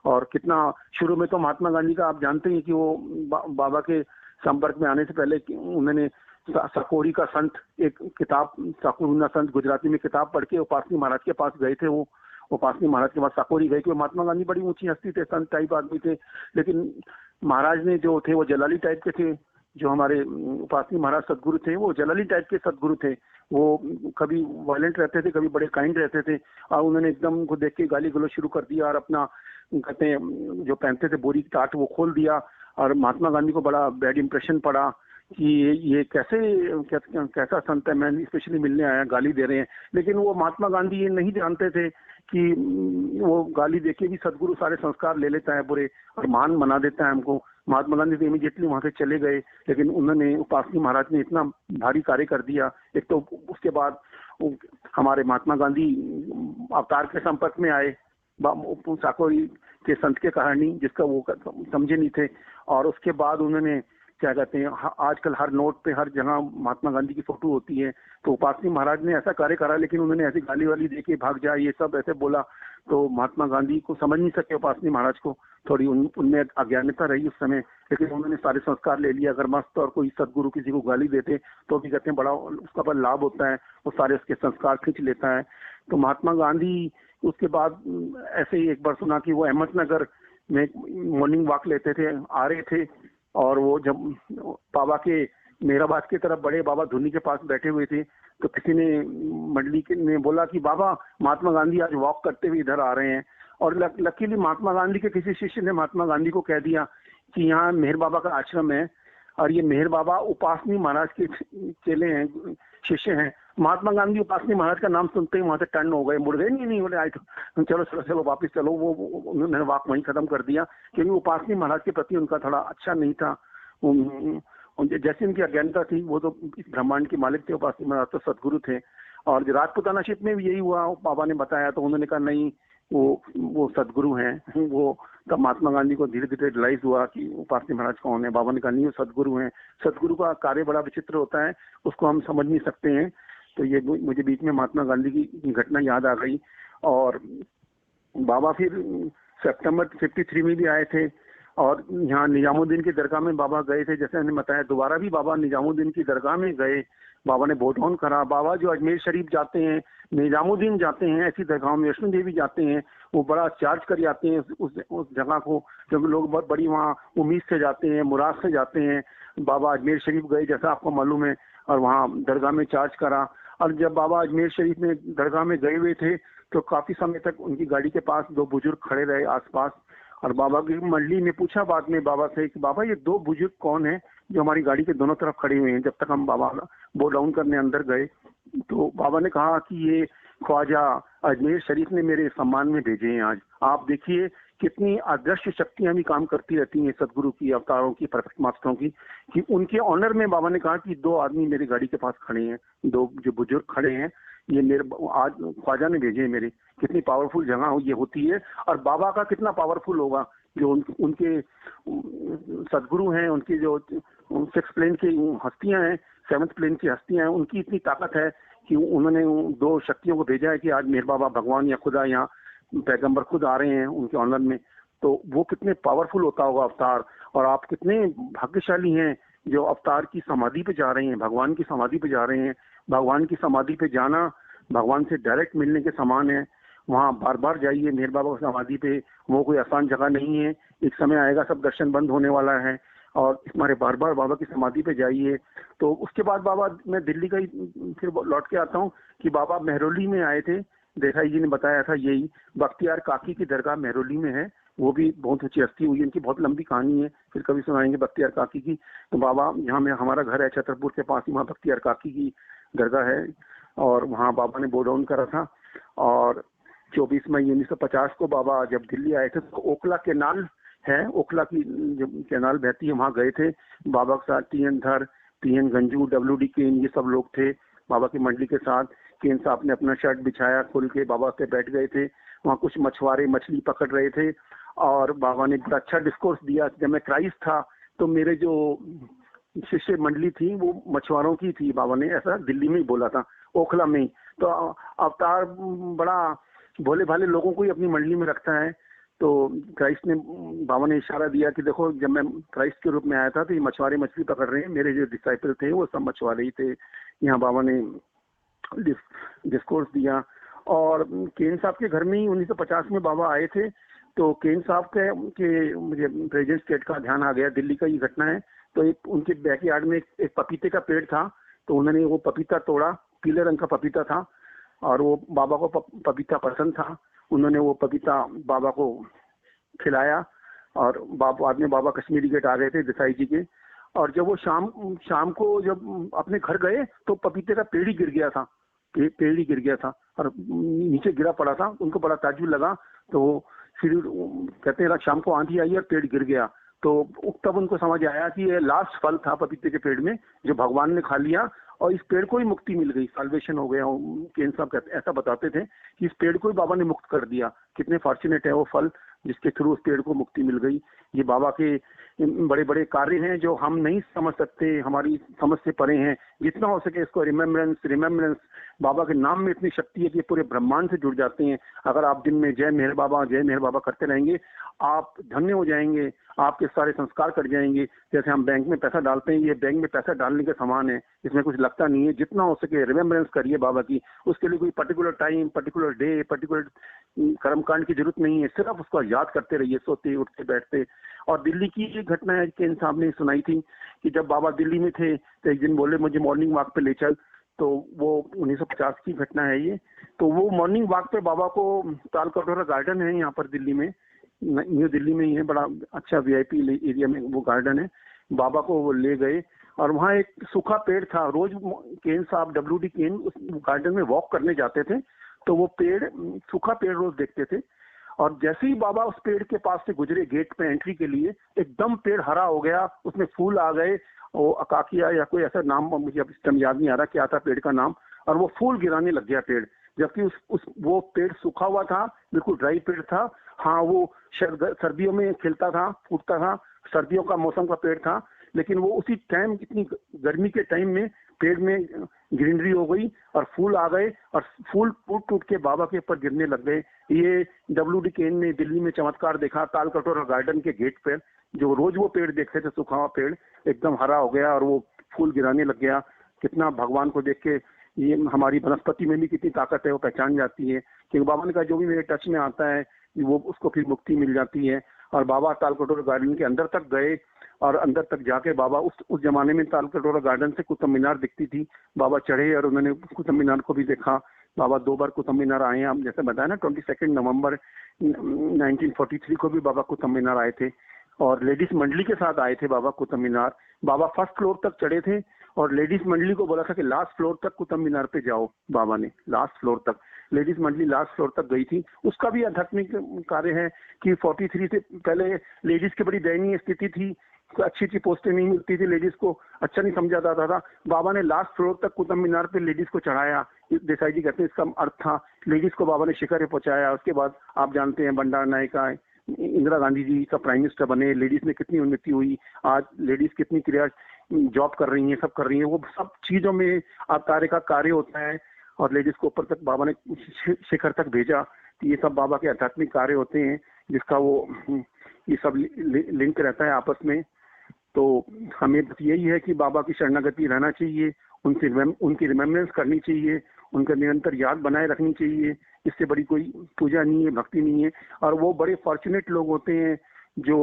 और कितना शुरू में तो महात्मा गांधी का आप जानते हैं कि वो बाबा के संपर्क में आने से पहले उन्होंने साकोरी का संत एक किताब, साकोरी संत गुजराती में किताब पढ़ के उपासनी महाराज के पास गए थे। वो उपासनी महाराज के पास साकोरी गए, क्योंकि महात्मा गांधी बड़ी ऊंची हस्ती थे, संत टाइप आदमी थे। लेकिन महाराज ने जो थे वो जलाली टाइप के थे। जो हमारे उपासनी महाराज सदगुरु थे वो जलाली टाइप के सदगुरु थे। वो कभी वायलेंट रहते थे, कभी बड़े काइंड रहते थे। और उन्होंने एकदम उनको देख के गाली गलौज शुरू कर दिया और अपना कहते हैं जो पहनते थे बोरी टाट वो खोल दिया। और महात्मा गांधी को बड़ा बैड इंप्रेशन पड़ा कि ये कैसा संत है, मैं स्पेशली मिलने आया, गाली दे रहे हैं। लेकिन वो महात्मा गांधी ये नहीं जानते थे कि वो गाली देके भी सदगुरु सारे संस्कार ले लेता है बुरे और महान बना देता है हमको। महात्मा गांधी तो इमीडिएटली वहां से चले गए, लेकिन उन्होंने उपासनी महाराज ने इतना भारी कार्य कर दिया। एक तो उसके बाद हमारे महात्मा गांधी अवतार के संपर्क में आए, साकोरी के संत के कहानी जिसका वो समझे नहीं थे। और उसके बाद उन्होंने क्या कहते हैं, आजकल हर नोट पे हर जगह महात्मा गांधी की फोटो होती है। तो उपासनी महाराज ने ऐसा कार्य करा, लेकिन उन्होंने ऐसी गाली वाली दे के भाग जाए, ये सब ऐसे बोला। तो महात्मा गांधी को समझ नहीं सके, उपासनी महाराज को थोड़ी उनमें अज्ञानता रही उस समय। लेकिन उन्होंने सारे संस्कार ले लिया। अगर मस्त और कोई सदगुरु किसी को गाली देते तो भी कहते हैं बड़ा उसका बड़ा लाभ होता है, वो सारे उसके संस्कार खींच लेता है। तो महात्मा गांधी उसके बाद ऐसे ही एक बार सुना कि वो अहमदनगर में मॉर्निंग वॉक लेते थे, आ रहे थे, और वो जब बाबा के मेराबाद की तरफ बड़े बाबा धुनी के पास बैठे हुए थे, तो किसी ने मंडली के ने बोला कि बाबा महात्मा गांधी आज वॉक करते हुए इधर आ रहे हैं। और लकीली महात्मा गांधी के किसी शिष्य ने महात्मा गांधी को कह दिया कि यहाँ मेहर बाबा का आश्रम है, और ये मेहर बाबा उपासनी महाराज के चेले हैं, शिष्य हैं। महात्मा गांधी उपासनी महाराज का नाम सुनते ही वहां से टर्न हो गए, मुड़ गए, नहीं बोले आए तो चलो चलो चलो वापिस चलो। वो उन्होंने वॉक वहीं खत्म कर दिया, क्योंकि उपासनी महाराज के प्रति उनका थोड़ा अच्छा नहीं था। जैसी उनकी अज्ञानता थी, वो तो इस ब्रह्मांड के मालिक थे, उपासनी महाराज तो सदगुरु थे। और राजपुताना शिप में भी यही हुआ, बाबा ने बताया तो उन्होंने कहा नहीं वो सदगुरु हैं। वो तब महात्मा गांधी को धीरे धीरे रियलाइज हुआ कि उपासनी महाराज कौन है। बाबा ने कहा नहीं, वो सदगुरु हैं। सदगुरु का कार्य बड़ा विचित्र होता है, उसको हम समझ नहीं सकते हैं। तो ये मुझे बीच में महात्मा गांधी की घटना याद आ गई। और बाबा फिर सितंबर 53 में भी आए थे, और यहाँ निजामुद्दीन की दरगाह में बाबा गए थे। जैसे मैंने बताया, दोबारा भी बाबा निजामुद्दीन की दरगाह में गए, बाबा ने बोट ऑन करा। बाबा जो अजमेर शरीफ जाते हैं, निजामुद्दीन जाते हैं, ऐसी दरगाहों में वैष्णो देवी जाते हैं, वो बड़ा चार्ज कर जाते हैं उस जगह को, क्योंकि लोग बहुत बड़ी वहाँ उम्मीद से जाते हैं, मुराद से जाते हैं। बाबा अजमेर शरीफ गए, जैसा आपको मालूम है, और वहाँ दरगाह में चार्ज करा। और जब बाबा अजमेर शरीफ में दरगाह में गए हुए थे, तो काफी समय तक उनकी गाड़ी के पास दो बुजुर्ग खड़े रहे आसपास। और बाबा की मंडली ने पूछा बाद में बाबा से कि बाबा ये दो बुजुर्ग कौन है जो हमारी गाड़ी के दोनों तरफ खड़े हुए हैं, जब तक हम बाबा बो डाउन करने अंदर गए। तो बाबा ने कहा कि ये ख्वाजा अजमेर शरीफ ने मेरे सम्मान में भेजे हैं आज। आप देखिए कितनी अदृश्य शक्तियां भी काम करती रहती हैं सदगुरु की, अवतारों की, परफेक्ट मास्टरों की, कि उनके ऑनर में बाबा ने कहा कि दो आदमी मेरी गाड़ी के पास खड़े हैं, दो जो बुजुर्ग खड़े हैं, ये मेरे आज ख्वाजा ने भेजे हैं मेरे। कितनी पावरफुल जगह ये होती है, और बाबा का कितना पावरफुल होगा जो उनके सदगुरु हैं, उनकी जो 6 प्लेन की हस्तियां हैं, 7th प्लेन की हस्तियां हैं, उनकी इतनी ताकत है कि उन्होंने दो शक्तियों को भेजा है कि आज मेहर बाबा भगवान या खुदा यहाँ पैगंबर खुद आ रहे हैं उनके ऑनर में। तो वो कितने पावरफुल होता होगा अवतार। और आप कितने भाग्यशाली हैं जो अवतार की समाधि पे जा रहे हैं, भगवान की समाधि पे जा रहे हैं। भगवान की समाधि पे जाना भगवान से डायरेक्ट मिलने के समान है। वहाँ बार बार जाइए मेहर बाबा की समाधि पे, वो कोई आसान जगह नहीं है। एक समय आएगा सब दर्शन बंद होने वाला है, और हमारे बार बार बाबा की समाधि पे जाइए। तो उसके बाद बाबा, मैं दिल्ली का ही फिर लौट के आता हूँ कि बाबा मेहरौली में आए थे। देसाई जी ने बताया था, यही बख्तियार काकी की दरगाह मेहरौली में है, वो भी बहुत ऊंची हस्ती हुई, इनकी बहुत लंबी कहानी है, फिर कभी सुनाएंगे बख्तियार काकी की। तो बाबा यहाँ में हमारा घर है छतरपुर के पास ही, वहाँ बख्तियार काकी की दरगाह है, और वहाँ बाबा ने बो डाउन करा था। और 24 मई 1950 को बाबा जब दिल्ली आए थे, तो ओखला केनाल है, ओखला की जो केनाल बहती है, वहाँ गए थे बाबा के साथ। TN धर, TN गंजू, WD केन, ये सब लोग थे बाबा की मंडली के साथ। केन साहब ने अपना शर्ट बिछाया, खोल के बाबा से बैठ गए थे। वहाँ कुछ मछुआरे मछली पकड़ रहे थे, और बाबा ने बड़ा अच्छा डिस्कोर्स दिया। जब मैं क्राइस्ट था, तो मेरे जो शिष्य मंडली थी वो मछुआरों की थी, बाबा ने ऐसा दिल्ली में ही बोला था, ओखला में ही। तो अवतार बड़ा भोले भाले लोगों को ही अपनी मंडली में रखता है। तो क्राइस्ट ने, बाबा ने इशारा दिया कि देखो, जब मैं क्राइस्ट के रूप में आया था तो ये मछुआरे मछली पकड़ रहे हैं, मेरे जो डिसाइपल थे वो सब मछुआरे ही थे। यहाँ बाबा ने डिस्कोर्स दिया। और केन साहब के घर में ही 1950 में बाबा आए थे। तो केन साहब के मुझे प्रेजेंट स्टेट का ध्यान आ गया, दिल्ली का ये घटना है। तो एक उनके बैकयार्ड में एक पपीते का पेड़ था, तो उन्होंने वो पपीता तोड़ा, पीले रंग का पपीता था, और वो बाबा को पपीता पसंद था। उन्होंने वो पपीता बाबा को खिलाया, और बाद में बाबा कश्मीरी गेट आ गए थे देसाई जी के। और जब वो शाम को जब अपने घर गए, तो पपीते का पेड़ ही गिर गया था, पेड़ ही गिर गया था, और नीचे गिरा पड़ा था। उनको बड़ा ताज्जुब लगा। तो फिर कहते हैं शाम को आंधी आई और पेड़ गिर गया। तो तब उनको समझ आया कि ये लास्ट फल था पपीते के पेड़ में, जो भगवान ने खा लिया, और इस पेड़ को ही मुक्ति मिल गई, साल्वेशन हो गया। केन साहब ऐसा बताते थे कि इस पेड़ को ही बाबा ने मुक्त कर दिया। कितने फॉर्चुनेट है वो फल जिसके थ्रू उस पेड़ को मुक्ति मिल गई। ये बाबा के बड़े बड़े कार्य हैं जो हम नहीं समझ सकते, हमारी समझ से परे हैं। जितना हो सके इसको रिमेम्बरेंस रिमेम्बरेंस, बाबा के नाम में इतनी शक्ति है कि पूरे ब्रह्मांड से जुड़ जाते हैं। अगर आप दिन में जय मेहर बाबा करते रहेंगे, आप धन्य हो जाएंगे, आपके सारे संस्कार कट जाएंगे। जैसे हम बैंक में पैसा डालते हैं, ये बैंक में पैसा डालने के समान है, इसमें कुछ लगता नहीं है। जितना हो सके रिमेम्बरेंस करिए बाबा की। उसके लिए कोई particular time, particular day, particular कर्मकांड की जरूरत नहीं है, सिर्फ उसको याद करते रहिए, सोते उठते बैठते। और दिल्ली की एक घटना है केन साहब ने सुनाई थी कि जब बाबा दिल्ली में थे तो एक दिन बोले मुझे मॉर्निंग वॉक पे ले चल। तो वो 1950 की घटना है ये। तो वो मॉर्निंग वॉक पे बाबा को, ताल कटोरा गार्डन है यहाँ पर दिल्ली में, न्यू दिल्ली में ही है, बड़ा अच्छा वीआईपी एरिया में वो गार्डन है। बाबा को वो ले गए और वहाँ एक सूखा पेड़ था। रोज केन साहब, WD केन, उस गार्डन में वॉक करने जाते थे, तो वो पेड़, सूखा पेड़ रोज देखते थे। और जैसे ही बाबा उस पेड़ के पास से गुजरे गेट पे एंट्री के लिए, एकदम पेड़ हरा हो गया, उसमें फूल आ गए। वो अकाकिया या कोई ऐसा नाम मुझे अब इस टाइम याद नहीं आ रहा क्या था पेड़ का नाम, और वो फूल गिराने लग गया पेड़। जबकि वो पेड़ सूखा हुआ था, बिल्कुल ड्राई पेड़ था। हाँ, वो सर्दियों में खिलता था, फूटता था, सर्दियों का मौसम का पेड़ था। लेकिन वो उसी टाइम, इतनी गर्मी के टाइम में पेड़ में ग्रीनरी हो गई और फूल आ गए, और फूल टूट टूट के बाबा के ऊपर गिरने लग गए। ये WD केन ने दिल्ली में चमत्कार देखा। ताल कटोरा गार्डन के गेट पर, जो रोज वो पेड़ देखते थे, सूखा हुआ पेड़ एकदम हरा हो गया और वो फूल गिराने लग गया। कितना भगवान को देख के ये हमारी वनस्पति में भी कितनी ताकत है वो पहचान जाती है। क्योंकि बाबा ने कहा जो भी मेरे टच में आता है वो उसको फिर मुक्ति मिल जाती है। और बाबा ताल कटोरा गार्डन के अंदर तक गए, और अंदर तक जाके बाबा, उस जमाने में ताल कटोरा गार्डन से कुतुब मीनार दिखती थी। बाबा चढ़े और उन्होंने कुतुब मीनार को भी देखा। बाबा 2 बार कुतुब मीनार आए हैं, हम जैसे बताया ना, 22 नवंबर 1943 को भी बाबा कुतुब मीनार आए थे, और लेडीज मंडली के साथ आए थे बाबा कुतुब मीनार। बाबा फर्स्ट फ्लोर तक चढ़े थे और लेडीज मंडली को बोला था कि लास्ट फ्लोर तक कुतुब मीनार पे जाओ। बाबा ने लास्ट फ्लोर तक, लेडीज मंडली लास्ट फ्लोर तक गई थी। उसका भी आध्यात्मिक कार्य है कि 43 से पहले लेडीज की बड़ी दयनीय स्थिति थी, अच्छी अच्छी पोस्टें नहीं मिलती थी, लेडीज को अच्छा नहीं समझा जाता था। बाबा ने लास्ट फ्लोर तक कुतुब मीनार पे लेडीज को चढ़ाया। देसाई जी कहते हैं इसका अर्थ था, लेडीज को बाबा ने शिखर पे पहुंचाया। उसके बाद आप जानते हैं बंडारू नायका, इंदिरा गांधी जी का प्राइम मिनिस्टर बने, लेडीज में कितनी उन्नति हुई, आज लेडीज कितनी क्रिया जॉब कर रही हैं, सब कर रही हैं। वो सब चीजों में कार्य का कार्य होता है, और लेडीज को ऊपर तक बाबा ने शिखर तक भेजा। तो ये सब बाबा के आध्यात्मिक कार्य होते हैं, जिसका वो ये सब लिंक रहता है आपस में। तो हमें बस यही है कि बाबा की शरणागति रहना चाहिए, उनकी रिमेम्बरेंस करनी चाहिए, उनका निरंतर याद बनाए रखनी चाहिए। इससे बड़ी कोई पूजा नहीं है, भक्ति नहीं है। और वो बड़े फॉर्चुनेट लोग होते हैं जो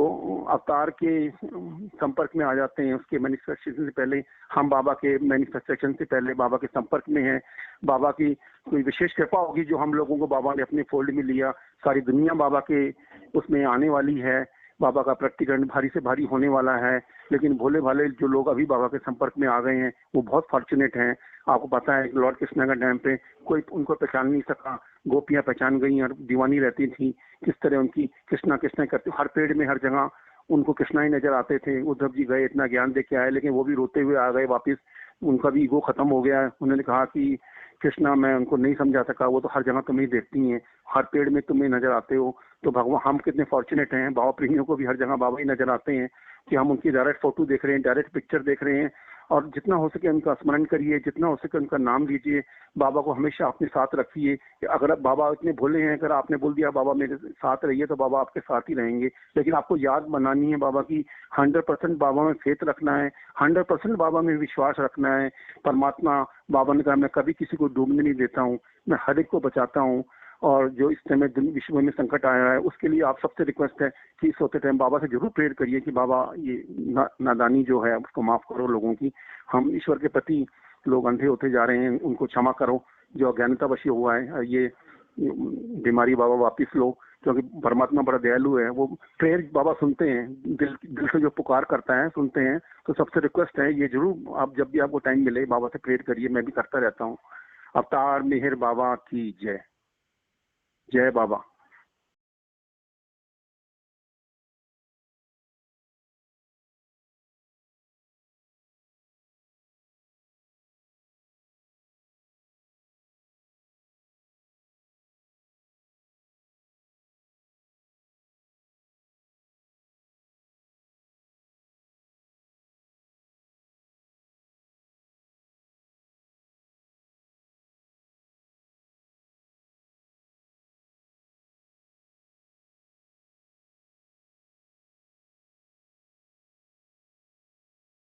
अवतार के संपर्क में आ जाते हैं। उसके मैनिफेस्टेशन से पहले, हम बाबा के मैनिफेस्टेशन से पहले बाबा के संपर्क में हैं। बाबा की कोई विशेष कृपा होगी जो हम लोगों को बाबा ने अपने फोल्ड में लिया। सारी दुनिया बाबा के उसमें आने वाली है, बाबा का प्रकटीकरण भारी से भारी होने वाला है। लेकिन भोले भाले जो लोग अभी बाबा के संपर्क में आ गए हैं वो बहुत फॉर्चुनेट हैं। आपको पता है लॉर्ड कृष्णा डैम पे कोई उनको पहचान नहीं सका, गोपियां पहचान गई और दीवानी रहती थी। किस तरह उनकी कृष्णा कृष्णा करते, हर पेड़ में हर जगह उनको कृष्णा ही नजर आते थे। उद्धव जी गए, इतना ज्ञान दे के आए, लेकिन वो भी रोते हुए आ गए वापिस। उनका भी ईगो खत्म हो गया। उन्होंने कहा कि कृष्णा मैं उनको नहीं समझा सका, वो तो हर जगह तुम्हें देखती हैं, हर पेड़ में तुम्हें नजर आते हो। तो भगवान, हम कितने फॉर्चुनेट हैं, बाबा प्रेमियों को भी हर जगह बाबा ही नजर आते हैं कि हम उनकी डायरेक्ट फोटो देख रहे हैं, डायरेक्ट पिक्चर देख रहे हैं। और जितना हो सके उनका स्मरण करिए, जितना हो सके उनका नाम लीजिए, बाबा को हमेशा अपने साथ रखिए। अगर बाबा इतने भोले हैं, अगर आपने बोल दिया बाबा मेरे साथ रहिए, तो बाबा आपके साथ ही रहेंगे। लेकिन आपको याद बनानी है बाबा की, 100% बाबा में फेथ रखना है, 100% बाबा में विश्वास रखना है। परमात्मा, बाबा ने कहा मैं कभी किसी को डूबने नहीं देता हूँ, मैं हर एक को बचाता हूँ। और जो इस समय विश्व में संकट आया है, उसके लिए आप सबसे रिक्वेस्ट है कि इस होते टाइम बाबा से जरूर प्रेयर करिए कि बाबा ये नादानी जो है उसको माफ करो लोगों की। हम ईश्वर के प्रति लोग अंधे होते जा रहे हैं, उनको क्षमा करो। जो अज्ञानतावश हुआ है, ये बीमारी बाबा वापिस लो, क्योंकि परमात्मा बड़ा दयालु है। वो प्रेयर बाबा सुनते हैं, दिल से जो पुकार करता है सुनते हैं। तो सबसे रिक्वेस्ट है ये जरूर आप जब भी आपको टाइम मिले बाबा से प्रेयर करिए। मैं भी करता रहता हूँ। अवतार मेहर बाबा की जय। जय बाबा।